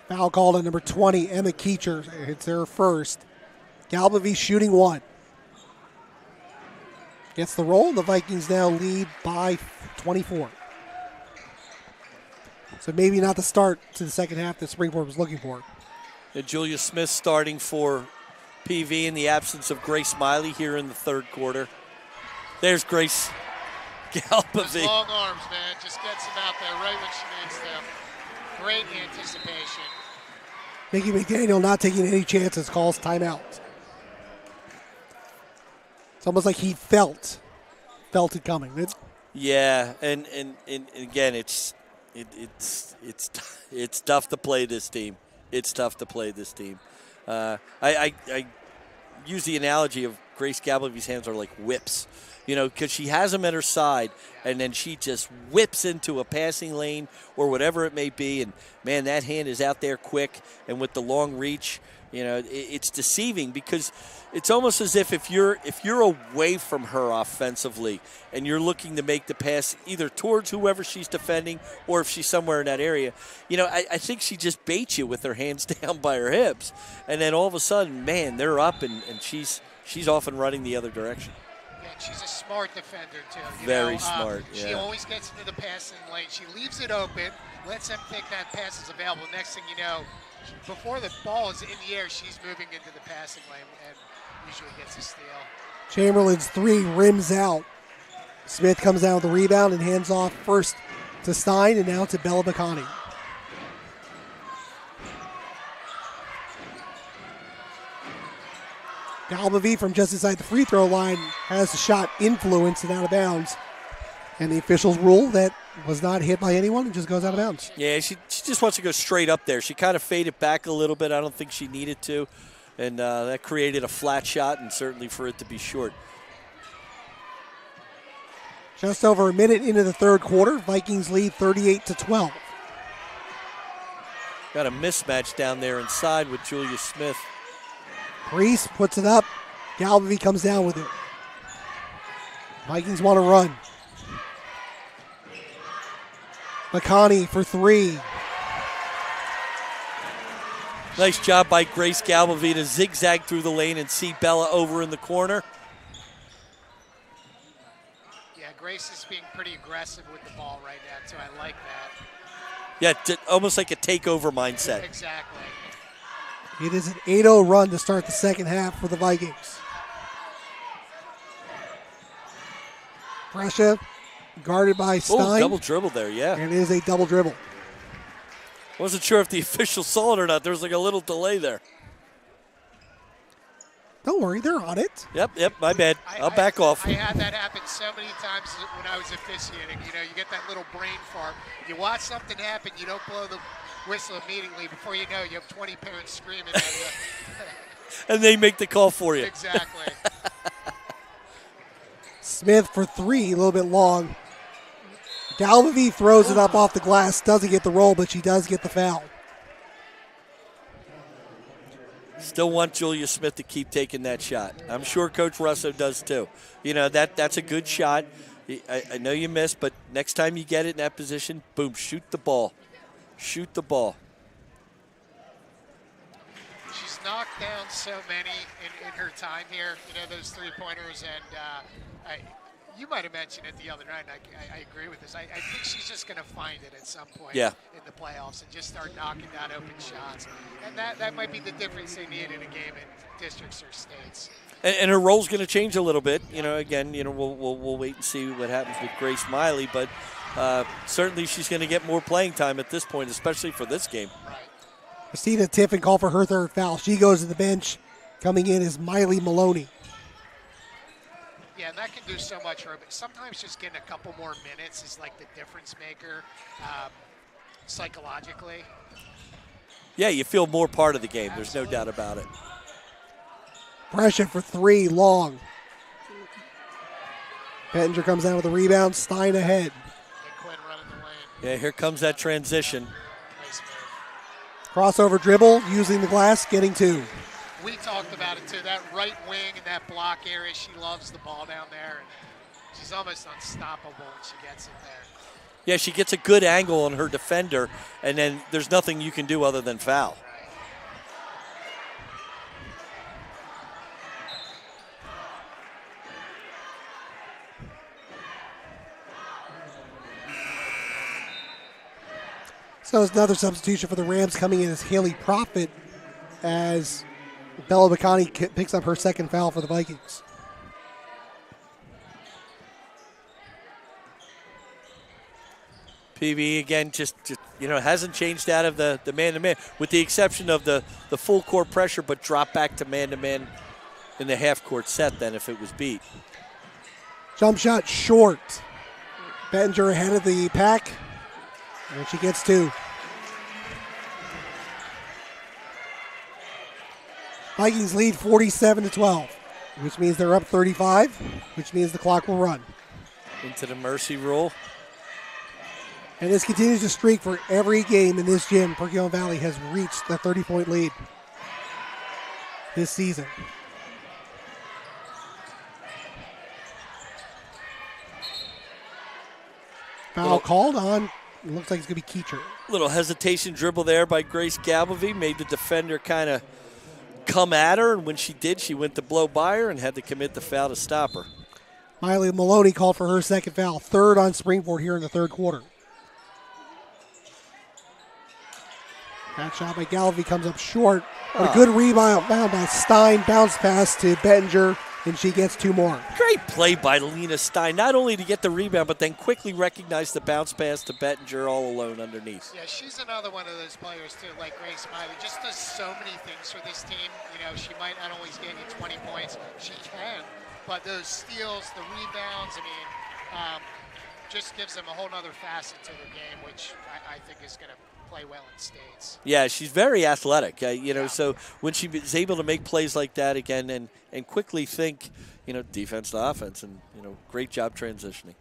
Foul called on number 20, Emma Keecher. It's her first. Galbavy shooting one. Gets the roll. The Vikings now lead by 24. So maybe not the start to the second half that Springford was looking for. And Julia Smith starting for PV in the absence of Grace Miley here in the third quarter. There's Grace Galbavy. Those long arms, man. Just gets them out there right when she needs them. Great anticipation. Mickey McDaniel not taking any chances, calls timeout. It's almost like he felt it coming. Yeah, and again, it's tough to play this team. It's tough to play this team. I use the analogy of Grace Galbavy's hands are like whips, because she has them at her side, and then she just whips into a passing lane or whatever it may be, and man, that hand is out there quick, and with the long reach, it's deceiving because it's almost as if you're away from her offensively and you're looking to make the pass either towards whoever she's defending or if she's somewhere in that area, I think she just baits you with her hands down by her hips, and then all of a sudden, man, they're up and she's off and running the other direction. Yeah, she's a smart defender too. Very smart. Yeah. She always gets into the passing lane. She leaves it open, lets them think that pass is available. Next thing you know, before the ball is in the air, she's moving into the passing lane and usually gets a steal. Chamberlain's three rims out. Smith comes down with the rebound and hands off first to Stein and now to Bella Bacani. Galbavy from just inside the free throw line has the shot influenced and out of bounds. And the officials rule that was not hit by anyone and just goes out of bounds. Yeah, she just wants to go straight up there. She kind of faded back a little bit. I don't think she needed to. And that created a flat shot, and certainly for it to be short. Just over a minute into the third quarter, Vikings lead 38-12. Got a mismatch down there inside with Julia Smith. Priest puts it up. Galbavy comes down with it. Vikings want to run. McConney for three. Nice job by Grace Galbavy to zigzag through the lane and see Bella over in the corner. Yeah, Grace is being pretty aggressive with the ball right now, so I like that. Yeah, almost like a takeover mindset. Exactly. It is an 8-0 run to start the second half for the Vikings. Brescia guarded by Stein. Oh, double dribble there, yeah. And it is a double dribble. Wasn't sure if the official saw it or not. There was like a little delay there. Don't worry, they're on it. Yep, my bad. I'll back off. I had that happen so many times when I was officiating. You know, you get that little brain fart. You watch something happen, you don't blow the whistle immediately. Before you know, you have 20 parents screaming at you. And they make the call for you. Exactly. Smith for three, a little bit long. Galbavy throws it up off the glass, doesn't get the roll, but she does get the foul. Still want Julia Smith to keep taking that shot. I'm sure Coach Russo does too. You know, that's a good shot. I know you missed, but next time you get it in that position, boom, shoot the ball. Shoot the ball. She's knocked down so many in her time here, you know, those three-pointers, and you might have mentioned it the other night, and I agree with this. I think she's just going to find it at some point in the playoffs and just start knocking down open shots. And that might be the difference they need in a game in districts or states. And her role's going to change a little bit. You know, again, you know, we'll wait and see what happens with Grace Miley, but certainly she's going to get more playing time at this point, especially for this game. Right. Christina Tiffin called for her third foul. She goes to the bench. Coming in is Miley Maloney. Yeah, and that can do so much for her, but sometimes just getting a couple more minutes is like the difference maker psychologically. Yeah, you feel more part of the game. There's no doubt about it. Brescia for three, long. Pettinger comes down with a rebound. Stein ahead. And Quinn running the lane. Yeah, here comes that transition. Nice move. Crossover dribble, using the glass, getting two. We talked about it too, that right wing and that block area, she loves the ball down there, and she's almost unstoppable when she gets it there. Yeah, she gets a good angle on her defender, and then there's nothing you can do other than foul. So it's another substitution for the Rams coming in as Haley Profit as Bella McConney picks up her second foul for the Vikings. PV again just you know, hasn't changed out of the man-to-man, with the exception of the full court pressure, but drop back to man-to-man in the half-court set then if it was beat. Jump shot short. Bettinger ahead of the pack, and she gets two. Vikings lead 47-12, which means they're up 35, which means the clock will run. Into the mercy rule. And this continues to streak for every game in this gym. Perkiomen Valley has reached the 30-point lead this season. Foul called on. It looks like it's going to be Keecher. Little hesitation dribble there by Grace Galbavy, made the defender kind of come at her, and when she did, she went to blow by her and had to commit the foul to stop her. Miley Maloney called for her second foul, third on Springford here in the third quarter. That shot by Galvey comes up short. But a good rebound by Stein. Bounce pass to Bettinger. and she gets 2 more. Great play by Lena Stein, not only to get the rebound, but then quickly recognize the bounce pass to Bettinger all alone underneath. Yeah, she's another one of those players, too, like Grace Miley. Just does so many things for this team. You know, she might not always get you 20 points. She can, but those steals, the rebounds, I mean, just gives them a whole other facet to their game, which I think is going to play well in states. Yeah, she's very athletic, so when she is able to make plays like that again and quickly think, defense to offense, and, great job transitioning.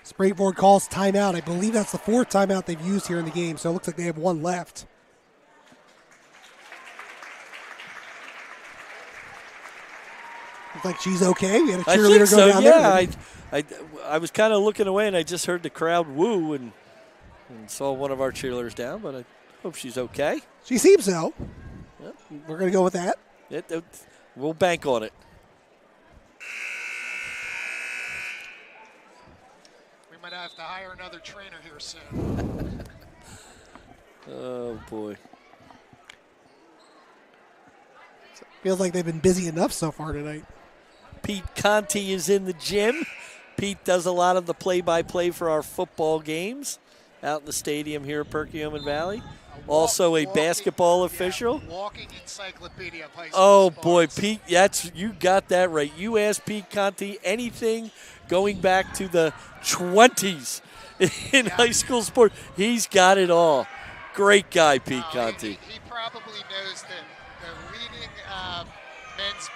Springford calls timeout. I believe that's the 4th timeout they've used here in the game, so it looks like they have 1 left. Looks like she's okay. We had a cheerleader go down there. I was kind of looking away, and I just heard the crowd woo and saw one of our cheerleaders down, but I hope she's okay. She seems so. Yep. We're going to go with that. We'll bank on it. We might have to hire another trainer here soon. Oh, boy. Feels like they've been busy enough so far tonight. Pete Conti is in the gym. Pete does a lot of the play-by-play for our football games out in the stadium here at Perkiomen Valley. Also a basketball official. Walking encyclopedia of high school Oh, sports. boy, Pete, you got that right. You asked Pete Conti anything going back to the 20s in high school sport. He's got it all. Great guy, Pete Conti. He probably knows the leading men's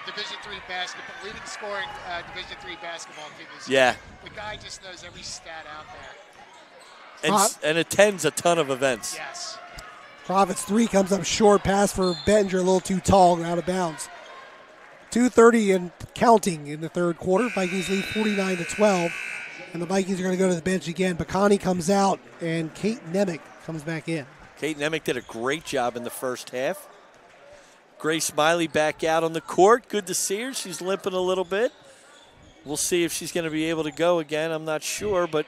Division III basketball, leading scoring Division III basketball team this year. The guy just knows every stat out there. And attends a ton of events. Yes. Profits 3 comes up short. Pass for Bettinger, a little too tall and out of bounds. 2:30 and counting in the 3rd quarter. Vikings lead 49-12. And the Vikings are going to go to the bench again. Bacani comes out, and Kate Nemec comes back in. Kate Nemec did a great job in the first half. Grace Smiley back out on the court. Good to see her. She's limping a little bit. We'll see if she's going to be able to go again. I'm not sure, but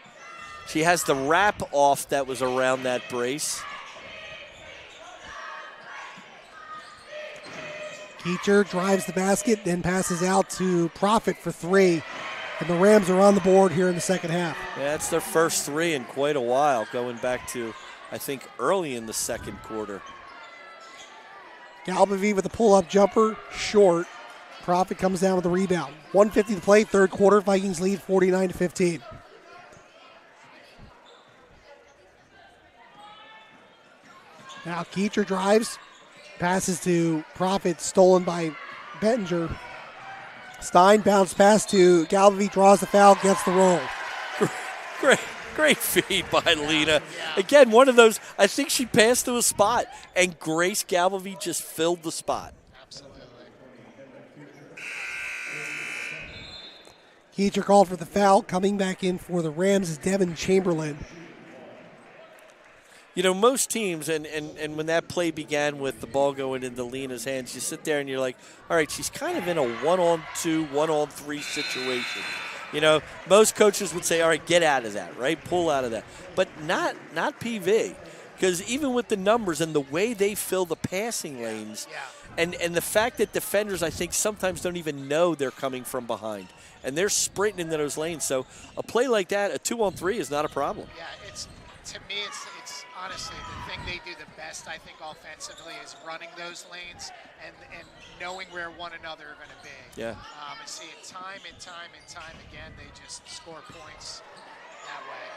she has the wrap off that was around that brace. Keecher drives the basket, then passes out to Profit for 3. And the Rams are on the board here in the second half. Yeah, that's their first 3 in quite a while, going back to, I think, early in the second quarter. Galbavy with a pull-up jumper, short. Profit comes down with the rebound. 1:50 to play, 3rd quarter. Vikings lead 49-15. Now Keecher drives, passes to Profit, stolen by Bettinger. Stein bounce pass to Galbavy, draws the foul, gets the roll. Great feed by Lena. Again, one of those, I think she passed to a spot, and Grace Galbavy just filled the spot. Absolutely. Keecher called for the foul. Coming back in for the Rams is Devin Chamberlain. Most teams, and when that play began with the ball going into Lena's hands, you sit there and you're like, all right, she's kind of in a 1-on-2, 1-on-3 situation. Most coaches would say, all right, get out of that, right? Pull out of that. But not PV. Because even with the numbers and the way they fill the passing lanes, and the fact that defenders, I think, sometimes don't even know they're coming from behind. And they're sprinting into those lanes. So a play like that, a 2-on-3 is not a problem. Yeah, to me, it's honestly the thing they do the best, I think, offensively is running those lanes and knowing where one another are going to be. Yeah. And see it time and time again. They just score points that way.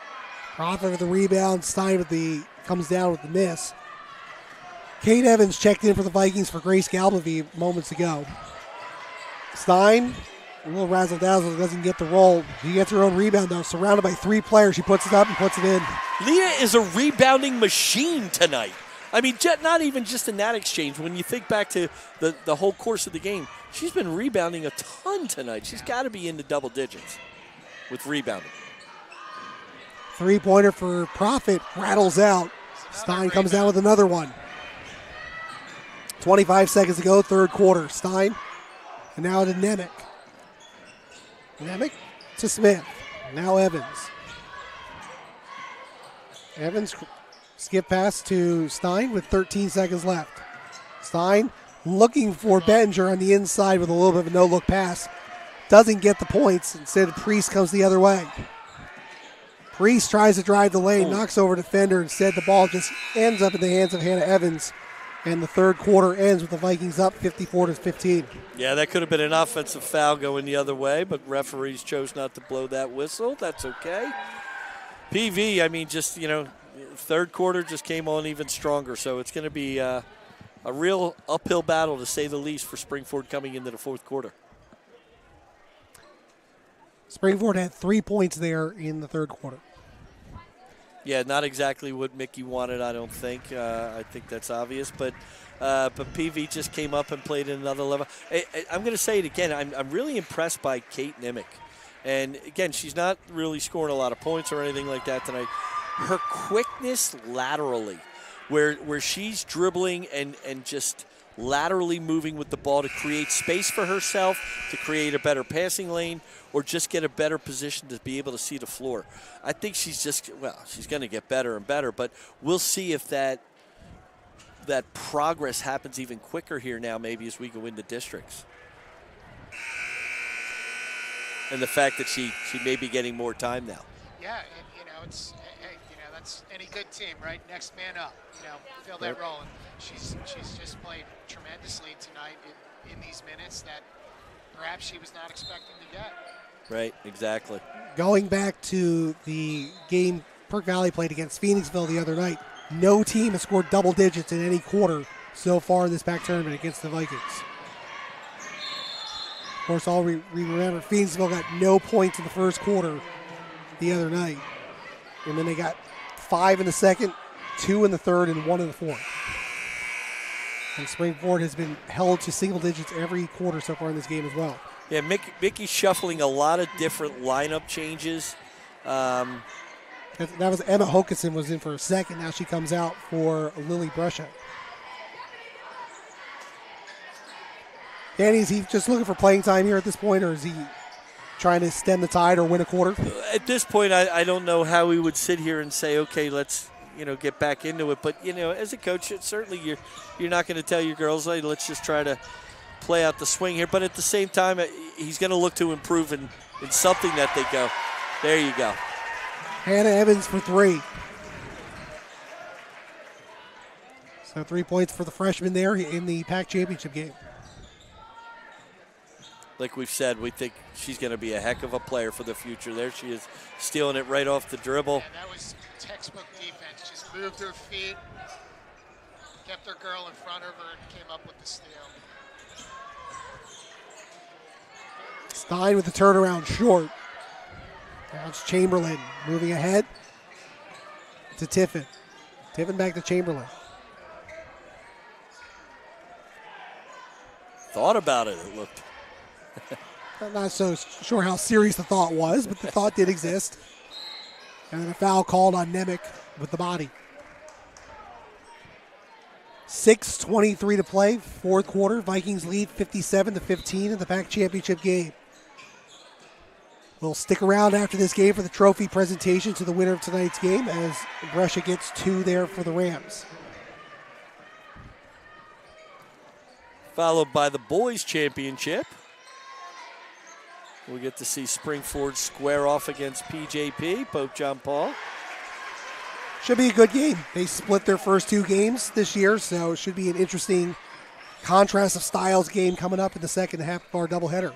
Profit with the rebound. Stein comes down with the miss. Kate Evans checked in for the Vikings for Grace Galbavy moments ago. Stein, a little razzle-dazzle, doesn't get the roll. She gets her own rebound, though. Surrounded by 3 players, she puts it up and puts it in. Lena is a rebounding machine tonight. I mean, not even just in that exchange. When you think back to the whole course of the game, she's been rebounding a ton tonight. She's got to be in the double digits with rebounding. 3-pointer for Profit, rattles out. Stein comes down with another one. 25 seconds to go, 3rd quarter. Stein, and now to Nemec. Nemec to Smith. Now Evans. Evans skip pass to Stein with 13 seconds left. Stein looking for Bettinger on the inside with a little bit of a no-look pass. Doesn't get the points. Instead, Priest comes the other way. Priest tries to drive the lane, knocks over a defender. Instead, the ball just ends up in the hands of Hannah Evans. And the third quarter ends with the Vikings up 54-15. Yeah, that could have been an offensive foul going the other way, but referees chose not to blow that whistle. That's okay. PV, I mean, just, third quarter just came on even stronger. So it's going to be a real uphill battle, to say the least, for Springford coming into the fourth quarter. Springford had 3 points there in the third quarter. Yeah, not exactly what Mickey wanted, I don't think. I think that's obvious. But PV just came up and played at another level. I'm going to say it again. I'm really impressed by Kate Nimick. And, again, she's not really scoring a lot of points or anything like that tonight. Her quickness laterally, where she's dribbling and just laterally moving with the ball to create space for herself, to create a better passing lane, or just get a better position to be able to see the floor. I think she's going to get better and better, but we'll see if that progress happens even quicker here now, maybe as we go into districts. And the fact that she may be getting more time now. Yeah, and, it's that's any good team, right? Next man up, fill that role. And she's just played tremendously tonight in these minutes that perhaps she was not expecting to get. Right, exactly. Going back to the game Perk Valley played against Phoenixville the other night, no team has scored double digits in any quarter so far in this PAC tournament against the Vikings. Of course, all we remember, Phoenixville got no points in the first quarter the other night. And then they got 5 in the second, 2 in the third, and 1 in the fourth. And Springford has been held to single digits every quarter so far in this game as well. Yeah, Mickey's shuffling a lot of different lineup changes. That was Emma Hokeson was in for a second. Now she comes out for Lily Brescia. Danny, is he just looking for playing time here at this point, or is he trying to stem the tide or win a quarter? At this point, I don't know how we would sit here and say, okay, let's get back into it. But as a coach, certainly you're not going to tell your girls, hey, let's just try to play out the swing here. But at the same time, he's going to look to improve in something that they go, there you go. Hannah Evans for 3. So 3 points for the freshman there in the PAC championship game. Like we've said, we think she's going to be a heck of a player for the future. There she is, stealing it right off the dribble. Yeah, that was textbook defense. Just moved her feet, kept her girl in front of her, and came up with the steal. Stein with the turnaround short. Now it's Chamberlain moving ahead to Tiffin. Tiffin back to Chamberlain. Thought about it, it looked. I'm not so sure how serious the thought was, but the thought did exist. And then a foul called on Nemick with the body. 6:23 to play, fourth quarter. Vikings lead 57-15 in the PAC championship game. We'll stick around after this game for the trophy presentation to the winner of tonight's game as Brescia gets 2 there for the Rams. Followed by the boys championship. We get to see Springford square off against PJP, Pope John Paul. Should be a good game. They split their first 2 games this year, so it should be an interesting contrast of styles game coming up in the second half of our doubleheader.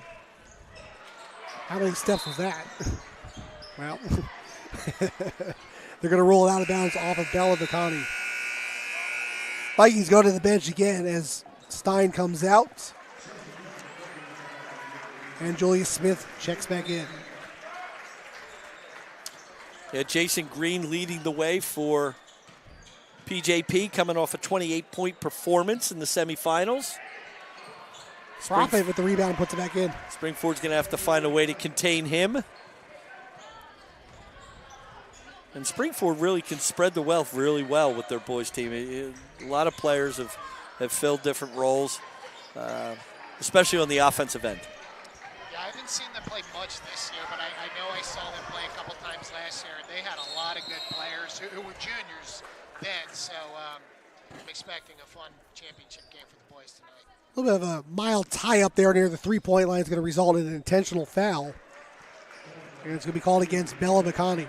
How many steps was that? Well, they're going to roll it out of bounds off of Bella Vicani. Vikings go to the bench again as Stein comes out. And Julia Smith checks back in. Yeah, Jason Green leading the way for PJP, coming off a 28-point performance in the semifinals. Profit with the rebound, puts it back in. Springford's going to have to find a way to contain him. And Springford really can spread the wealth really well with their boys team. A lot of players have filled different roles, especially on the offensive end. Yeah, I haven't seen them play much this year, but I know I saw them play a couple times last year, and they had a lot of good players who were juniors then. So I'm expecting a fun championship game for the boys tonight. A little bit of a mild tie up there near the three-point line is going to result in an intentional foul. And it's going to be called against Bella Bacani.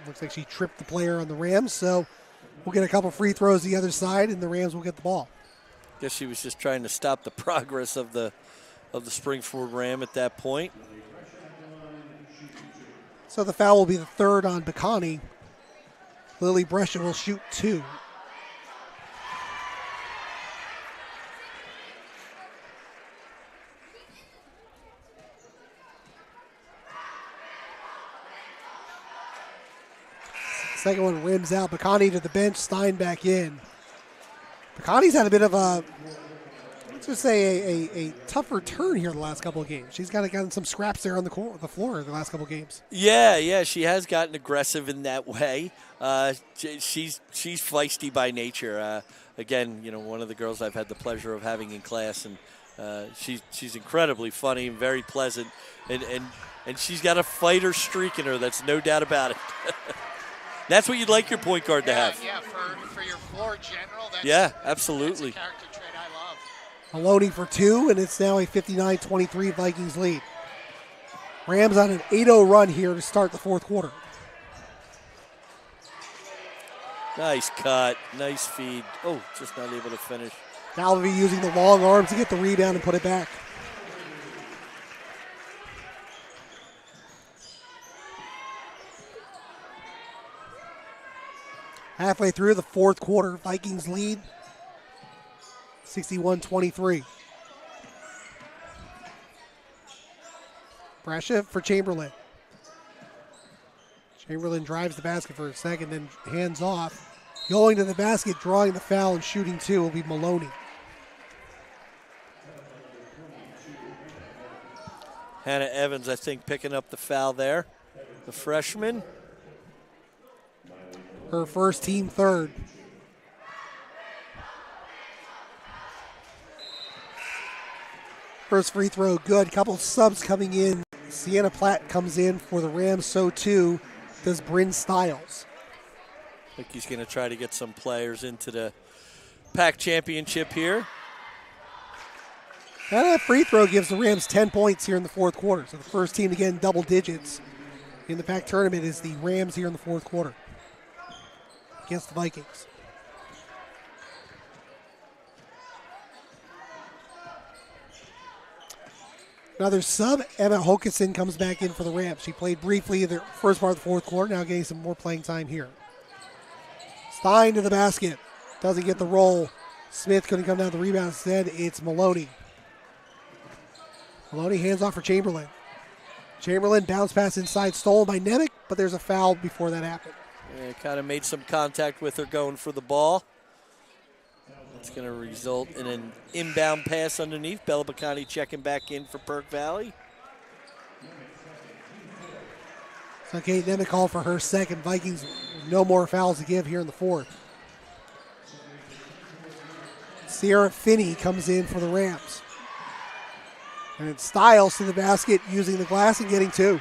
Looks like she tripped the player on the Rams, so we'll get a couple free throws the other side, and the Rams will get the ball. Guess she was just trying to stop the progress of the Springford Ram at that point. So the foul will be the third on Bacani. Lily Brescia will shoot 2. Second one rims out. Bacani to the bench. Stein back in. Bacani's had a bit of a, let's just say, a tougher turn here the last couple of games. She's gotten some scraps there on the floor the last couple of games. Yeah, she has gotten aggressive in that way. She's feisty by nature. Again, one of the girls I've had the pleasure of having in class, and she's incredibly funny and very pleasant, and she's got a fighter streak in her. That's no doubt about it. That's what you'd like your point guard to have. Yeah, for your floor general. Absolutely. That's a character trait I love. Maloney for 2, and it's now a 59-23 Vikings lead. Rams on an 8-0 run here to start the fourth quarter. Nice cut. Nice feed. Oh, just not able to finish. Galvey using the long arms to get the rebound and put it back. Halfway through the fourth quarter, Vikings lead 61-23. Brescia for Chamberlain. Chamberlain drives the basket for a second, then hands off. Going to the basket, drawing the foul, and shooting 2 will be Maloney. Hannah Evans, I think, picking up the foul there. The freshman. Her first, team third. First free throw, good. Couple subs coming in. Sienna Platt comes in for the Rams, so too does Bryn Stiles. I think he's going to try to get some players into the PAC championship here. And that free throw gives the Rams 10 points here in the fourth quarter. So the first team to get in double digits in the PAC tournament is the Rams here in the fourth quarter against the Vikings. Another sub, Emma Hokinson comes back in for the Rams. She played briefly the first part of the fourth quarter, now getting some more playing time here. Stein to the basket. Doesn't get the roll. Smith couldn't come down the rebound. Instead, it's Maloney. Maloney hands off for Chamberlain. Chamberlain bounce pass inside, stolen by Nemec, but there's a foul before that happened. Yeah, kind of made some contact with her going for the ball. It's going to result in an inbound pass underneath. Bella Bacani checking back in for Perk Valley. So Kate Nemec called for her second. Vikings, no more fouls to give here in the fourth. Sierra Finney comes in for the Rams. And it's Stiles to the basket, using the glass and getting 2.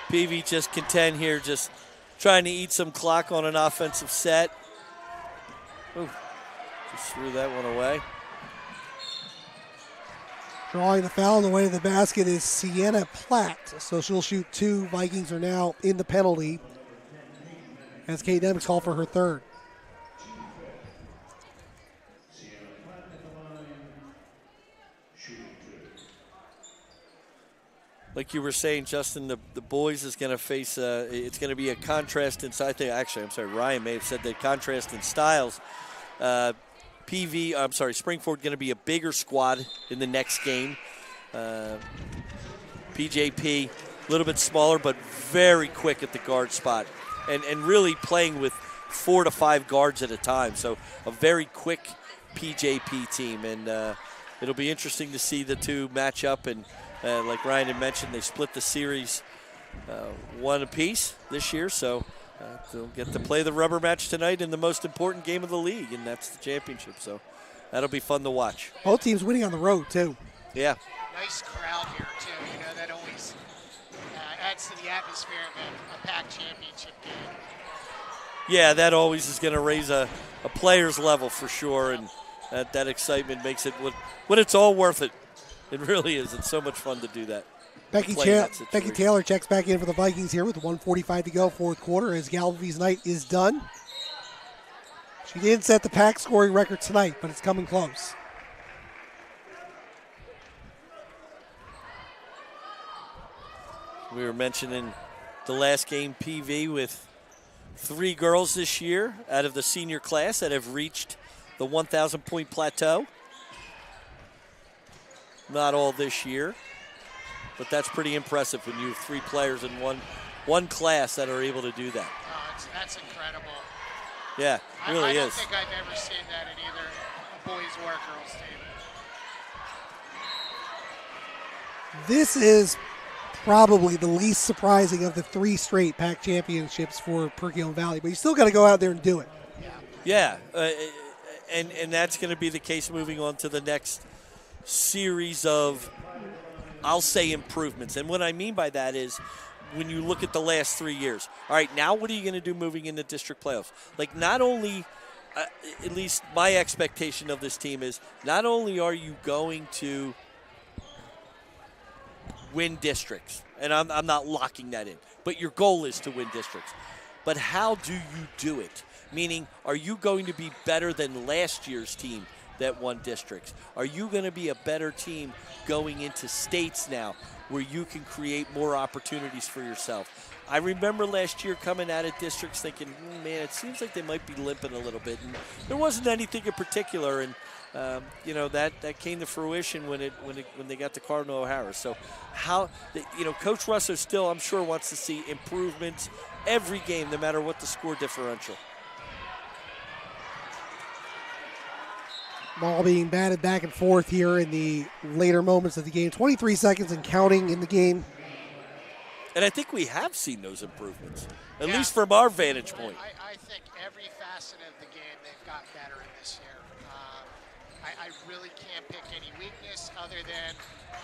PV just content here, just trying to eat some clock on an offensive set. Ooh, just threw that one away. Drawing the foul on the way to the basket is Sienna Platt. So she'll shoot 2. Vikings are now in the penalty as Kate Nemec called for her third. Like you were saying, Justin, the boys is going to face, it's going to be a contrast in, I think, actually, I'm sorry, Ryan may have said that contrast in styles. Springford going to be a bigger squad in the next game. PJP, a little bit smaller, but very quick at the guard spot. And really playing with 4 to 5 guards at a time. So a very quick PJP team. And it'll be interesting to see the two match up. And like Ryan had mentioned, they split the series 1 apiece this year. So they'll get to play the rubber match tonight in the most important game of the league, and that's the championship. So that'll be fun to watch. Both teams winning on the road, too. Yeah. Nice crowd here, too. That always adds to the atmosphere of a PAC championship game. Yeah, that always is going to raise a player's level for sure, and that excitement makes it when it's all worth it. It really is. It's so much fun to do that. Becky Taylor checks back in for the Vikings here with 1:45 to go, fourth quarter, as Galva's night is done. She didn't set the PAC scoring record tonight, but it's coming close. We were mentioning the last game PV with 3 girls this year out of the senior class that have reached the 1,000-point plateau. Not all this year, but that's pretty impressive when you have 3 players in one class that are able to do that. Oh, that's incredible. Yeah, it really is. I don't think I've ever seen that in either a boys or a girls team. This is probably the least surprising of the 3 straight PAC championships for Perkiomen Valley, but you still got to go out there and do it. Yeah, and that's going to be the case moving on to the next series of, I'll say, improvements. And what I mean by that is when you look at the last 3 years. All right, now what are you going to do moving into district playoffs? Like, not only, at least my expectation of this team is, not only are you going to win districts, and I'm not locking that in, but your goal is to win districts. But how do you do it? Meaning, are you going to be better than last year's team that won districts? Are you going to be a better team going into states now where you can create more opportunities for yourself? I remember last year coming out of districts thinking, man, it seems like they might be limping a little bit. And there wasn't anything in particular, and that came to fruition when they got to Cardinal O'Hara. So Coach Russo still, I'm sure, wants to see improvements every game, no matter what the score differential. Ball being batted back and forth here in the later moments of the game. 23 seconds and counting in the game. And I think we have seen those improvements, at least from our vantage point. I think every facet of the game they've gotten better in this year. I really can't pick any weakness other than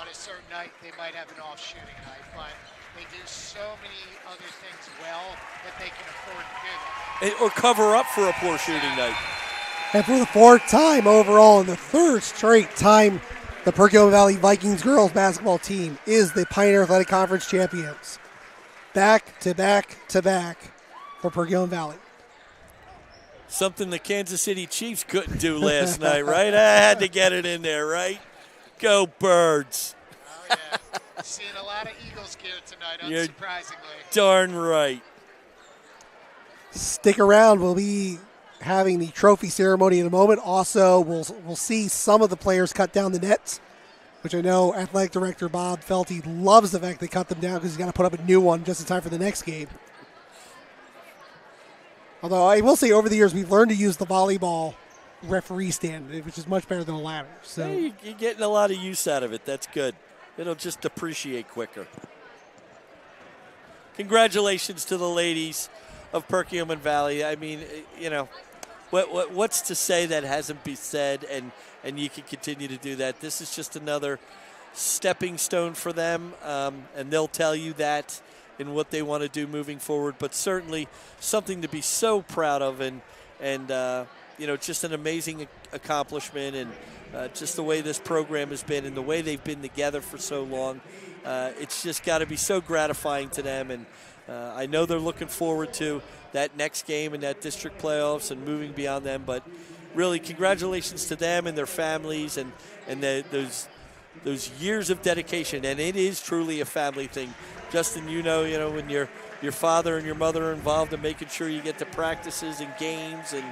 on a certain night they might have an off shooting night, but they do so many other things well that they can afford to do that. Or cover up for a poor shooting night. And for the 4th time overall, and the 3rd straight time, the Perkiomen Valley Vikings girls basketball team is the Pioneer Athletic Conference champions. Back to back to back for Perkiomen Valley. Something the Kansas City Chiefs couldn't do last night, right? I had to get it in there, right? Go Birds. Oh, yeah. Seeing a lot of Eagles gear tonight, unsurprisingly. Darn right. Stick around. We'll be having the trophy ceremony in a moment. Also, we'll see some of the players cut down the nets, which I know Athletic Director Bob Felty loves the fact they cut them down because he's got to put up a new one just in time for the next game. Although I will say over the years we've learned to use the volleyball referee stand, which is much better than a ladder. So hey, you're getting a lot of use out of it. That's good. It'll just depreciate quicker. Congratulations to the ladies of Perkiomen Valley. I mean, what's to say that hasn't been said, and you can continue to do that. This is just another stepping stone for them, and they'll tell you that in what they want to do moving forward, but certainly something to be so proud of, and just an amazing accomplishment, and just the way this program has been and the way they've been together for so long. It's just got to be so gratifying to them, and I know they're looking forward to that next game and that district playoffs and moving beyond them, but really congratulations to them and their families and those years of dedication, and it is truly a family thing. Justin, when your father and your mother are involved in making sure you get to practices and games and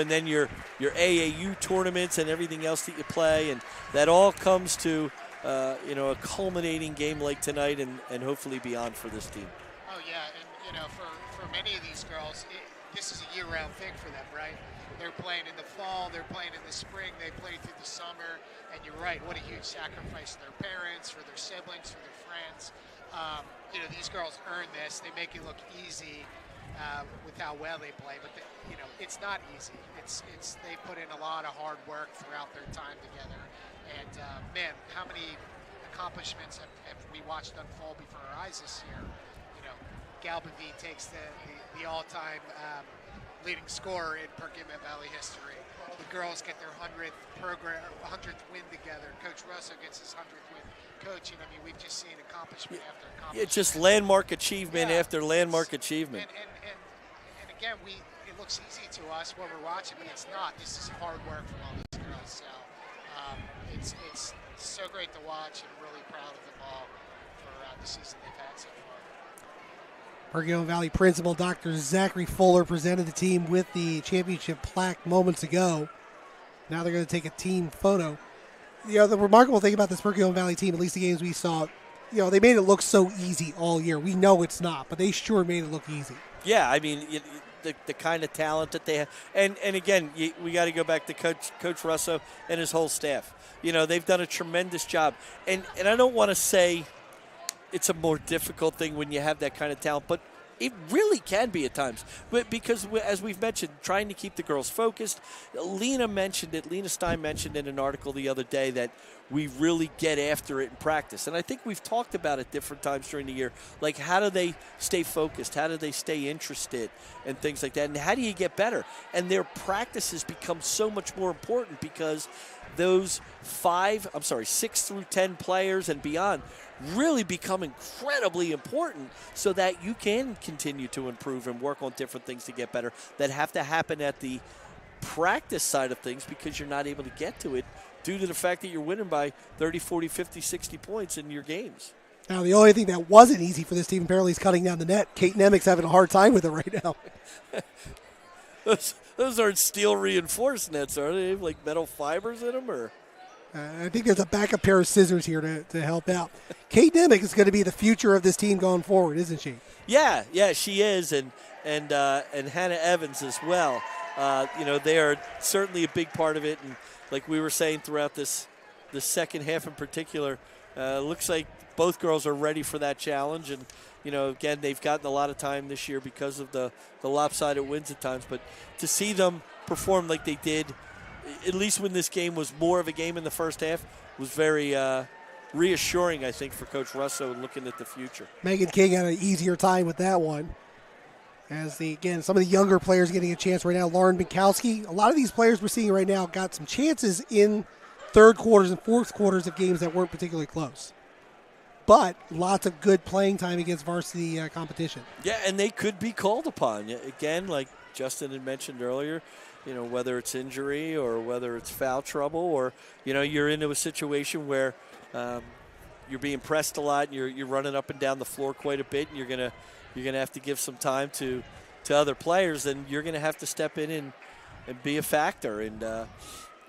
then your AAU tournaments and everything else that you play, and that all comes to a culminating game like tonight and hopefully beyond for this team. Oh yeah, and for many of these girls, this is a year-round thing for them, right? They're playing in the fall, they're playing in the spring, they play through the summer, and you're right, what a huge sacrifice for their parents, for their siblings, for their friends. These girls earn this. They make it look easy with how well they play, but it's not easy. It's they put in a lot of hard work throughout their time together, and man, how many accomplishments have we watched unfold before our eyes this year? Galbavie takes the all-time leading scorer in Perkiomen Valley history. The girls get their 100th win together. Coach Russo gets his 100th win coaching. I mean, we've just seen accomplishment after accomplishment. It's just landmark achievement after landmark achievement. And again, it looks easy to us when we're watching, but it's not. This is hard work from all these girls. So it's so great to watch, and really proud of them all for the season they've had so far. Perkiomen Valley Principal Dr. Zachary Fuller presented the team with the championship plaque moments ago. Now they're going to take a team photo. The remarkable thing about this Perkiomen Valley team, at least the games we saw, they made it look so easy all year. We know it's not, but they sure made it look easy. Yeah, I mean, the kind of talent that they have. And again, we got to go back to Coach Russo and his whole staff. They've done a tremendous job. And I don't want to say it's a more difficult thing when you have that kind of talent, but it really can be at times. But because, as we've mentioned, trying to keep the girls focused. Lena Stein mentioned in an article the other day that we really get after it in practice. And I think we've talked about it different times during the year. Like, how do they stay focused? How do they stay interested? And things like that. And how do you get better? And their practices become so much more important because those 6 through 10 players and beyond really become incredibly important so that you can continue to improve and work on different things to get better that have to happen at the practice side of things because you're not able to get to it due to the fact that you're winning by 30, 40, 50, 60 points in your games. Now, the only thing that wasn't easy for this team apparently is cutting down the net. Kate Nemec's having a hard time with it right now. Those aren't steel reinforced nets, are they? Like metal fibers in them, or? I think there's a backup pair of scissors here to help out. Kate Nemec is going to be the future of this team going forward, isn't she? Yeah, she is, and Hannah Evans as well. They are certainly a big part of it, and like we were saying throughout the second half in particular, looks like both girls are ready for that challenge, and again, they've gotten a lot of time this year because of the lopsided wins at times, but to see them perform like they did, at least when this game was more of a game in the first half, was very reassuring, I think, for Coach Russo looking at the future. Megan King had an easier time with that one. As some of the younger players getting a chance right now. Lauren Minkowski, a lot of these players we're seeing right now got some chances in third quarters and fourth quarters of games that weren't particularly close. But lots of good playing time against varsity competition. Yeah, and they could be called upon. Again, like Justin had mentioned earlier, whether it's injury or whether it's foul trouble or, you're into a situation where you're being pressed a lot and you're running up and down the floor quite a bit and you're gonna have to give some time to other players, and you're going to have to step in and be a factor. And,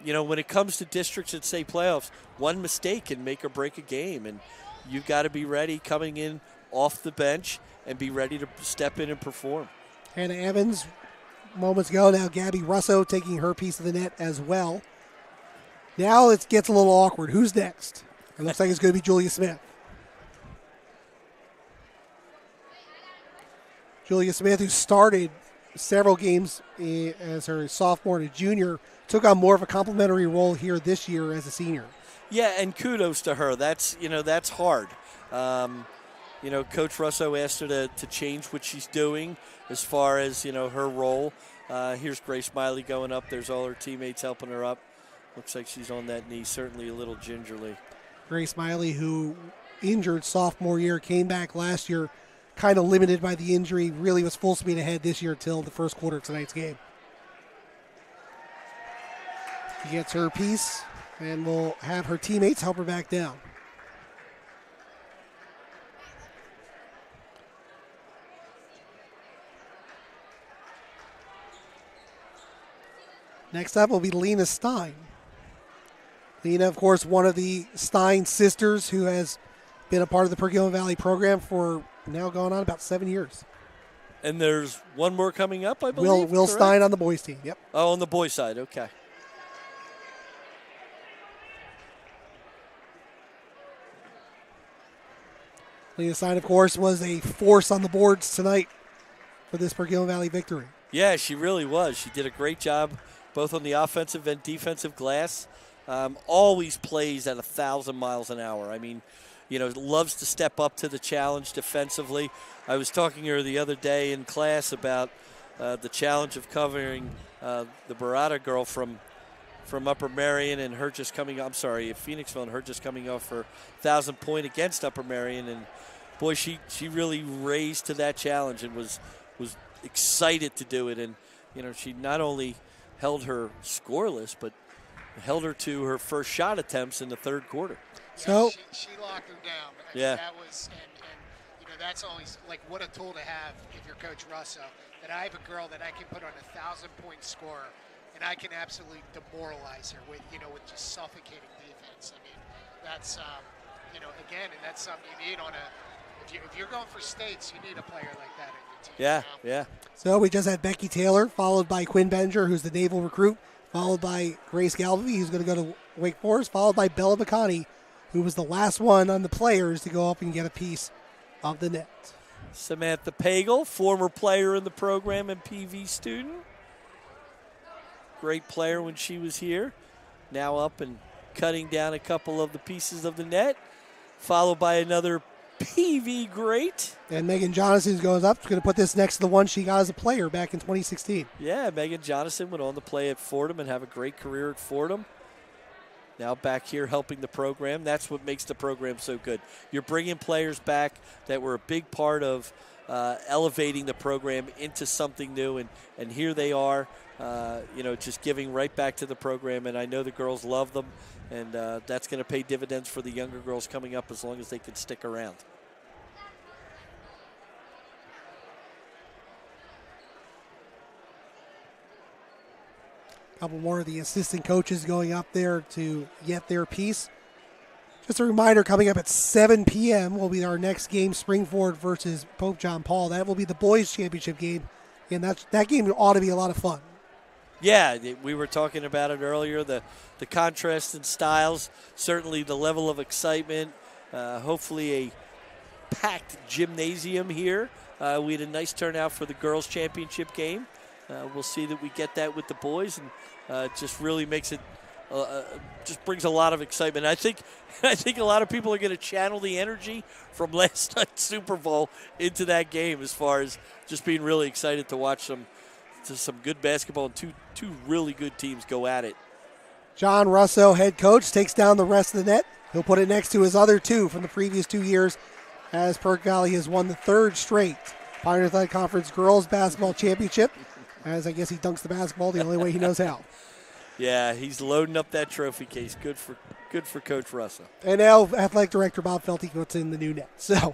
when it comes to districts and state playoffs, one mistake can make or break a game, and you've got to be ready coming in off the bench and be ready to step in and perform. Hannah Evans, moments ago, now Gabby Russo taking her piece of the net as well. Now it gets a little awkward. Who's next? It looks like it's going to be Julia Smith. Julia Smith, who started several games as her sophomore and a junior, took on more of a complimentary role here this year as a senior. Yeah, and kudos to her. That's hard. Coach Russo asked her to change what she's doing as far as, her role. Here's Grace Miley going up. There's all her teammates helping her up. Looks like she's on that knee, certainly a little gingerly. Grace Miley, who injured sophomore year, came back last year, kind of limited by the injury, really was full speed ahead this year until the first quarter of tonight's game. She gets her piece, and will have her teammates help her back down. Next up will be Lena Stein. Lena, of course, one of the Stein sisters who has been a part of the Perkiomen Valley program for now going on about 7 years. And there's one more coming up, I believe. Will Stein on the boys' team, yep. Oh, on the boys' side, okay. Lena Stein, of course, was a force on the boards tonight for this Perkiomen Valley victory. Yeah, she really was. She did a great job both on the offensive and defensive glass. Always plays at 1,000 miles an hour. I mean, loves to step up to the challenge defensively. I was talking to her the other day in class about the challenge of covering the Barada girl from Upper Marion and her just coming – I'm sorry, Phoenixville, and her just coming off her 1,000-point against Upper Marion. And, boy, she really raised to that challenge and was excited to do it. And, she not only held her scoreless, but held her to her first shot attempts in the third quarter. So she locked her down. That was and that's always like what a tool to have if you're Coach Russo. That I have a girl that I can put on 1,000-point score, and I can absolutely demoralize her with just suffocating defense. I mean, that's again, and that's something you need on a. If you're going for states, you need a player like that in your team. Yeah. So we just had Becky Taylor, followed by Quinn Benger, who's the naval recruit, followed by Grace Galvey, who's going to go to Wake Forest, followed by Bella Bacani, who was the last one on the players to go up and get a piece of the net. Samantha Pagel, former player in the program and PV student. Great player when she was here. Now up and cutting down a couple of the pieces of the net, followed by another PV great. And Megan Jonathan goes up. She's going to put this next to the one she got as a player back in 2016. Yeah, Megan Jonathan went on to play at Fordham and have a great career at Fordham. Now back here helping the program. That's what makes the program so good. You're bringing players back that were a big part of elevating the program into something new, and here they are, just giving right back to the program, and I know the girls love them, and that's going to pay dividends for the younger girls coming up as long as they can stick around. A couple more of the assistant coaches going up there to get their piece. Just a reminder, coming up at 7 p.m. will be our next game, Springford versus Pope John Paul. That will be the boys' championship game, and that game ought to be a lot of fun. Yeah, we were talking about it earlier, the contrast in styles, certainly the level of excitement, hopefully a packed gymnasium here. We had a nice turnout for the girls' championship game. We'll see that we get that with the boys, and it just really makes it just brings a lot of excitement. I think a lot of people are going to channel the energy from last night's Super Bowl into that game, as far as just being really excited to watch some good basketball and two really good teams go at it. John Russo, head coach, takes down the rest of the net. He'll put it next to his other two from the previous 2 years, as Perk Valley has won the third straight Pioneer Athletic Conference Girls Basketball Championship, as I guess he dunks the basketball the only way he knows how. Yeah, he's loading up that trophy case. Good for Coach Russo. And now Athletic Director Bob Felty puts in the new net. So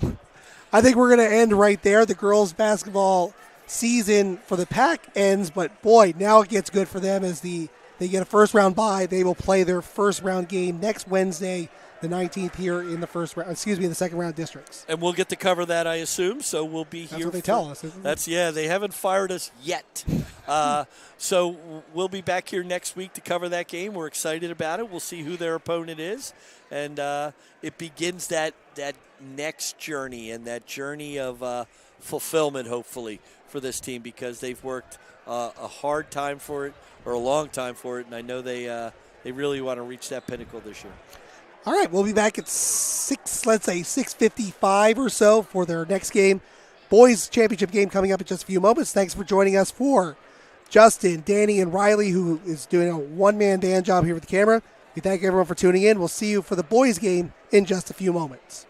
I think we're going to end right there. The girls basketball season for the PAC ends, but boy, now it gets good for them as they get a first round bye. They will play their first round game next Wednesday, the 19th, here in the second round districts. And we'll get to cover that, I assume. So we'll be here. That's what they tell us. They haven't fired us yet. So we'll be back here next week to cover that game. We're excited about it. We'll see who their opponent is, and it begins that next journey, and that journey of fulfillment, hopefully, for this team, because they've worked a hard time for it, or a long time for it, and I know they really want to reach that pinnacle this year. All right, we'll be back at 6:55 or so for their next game. Boys championship game coming up in just a few moments. Thanks for joining us for Justin, Danny, and Riley, who is doing a one-man band job here with the camera. We thank everyone for tuning in. We'll see you for the boys game in just a few moments.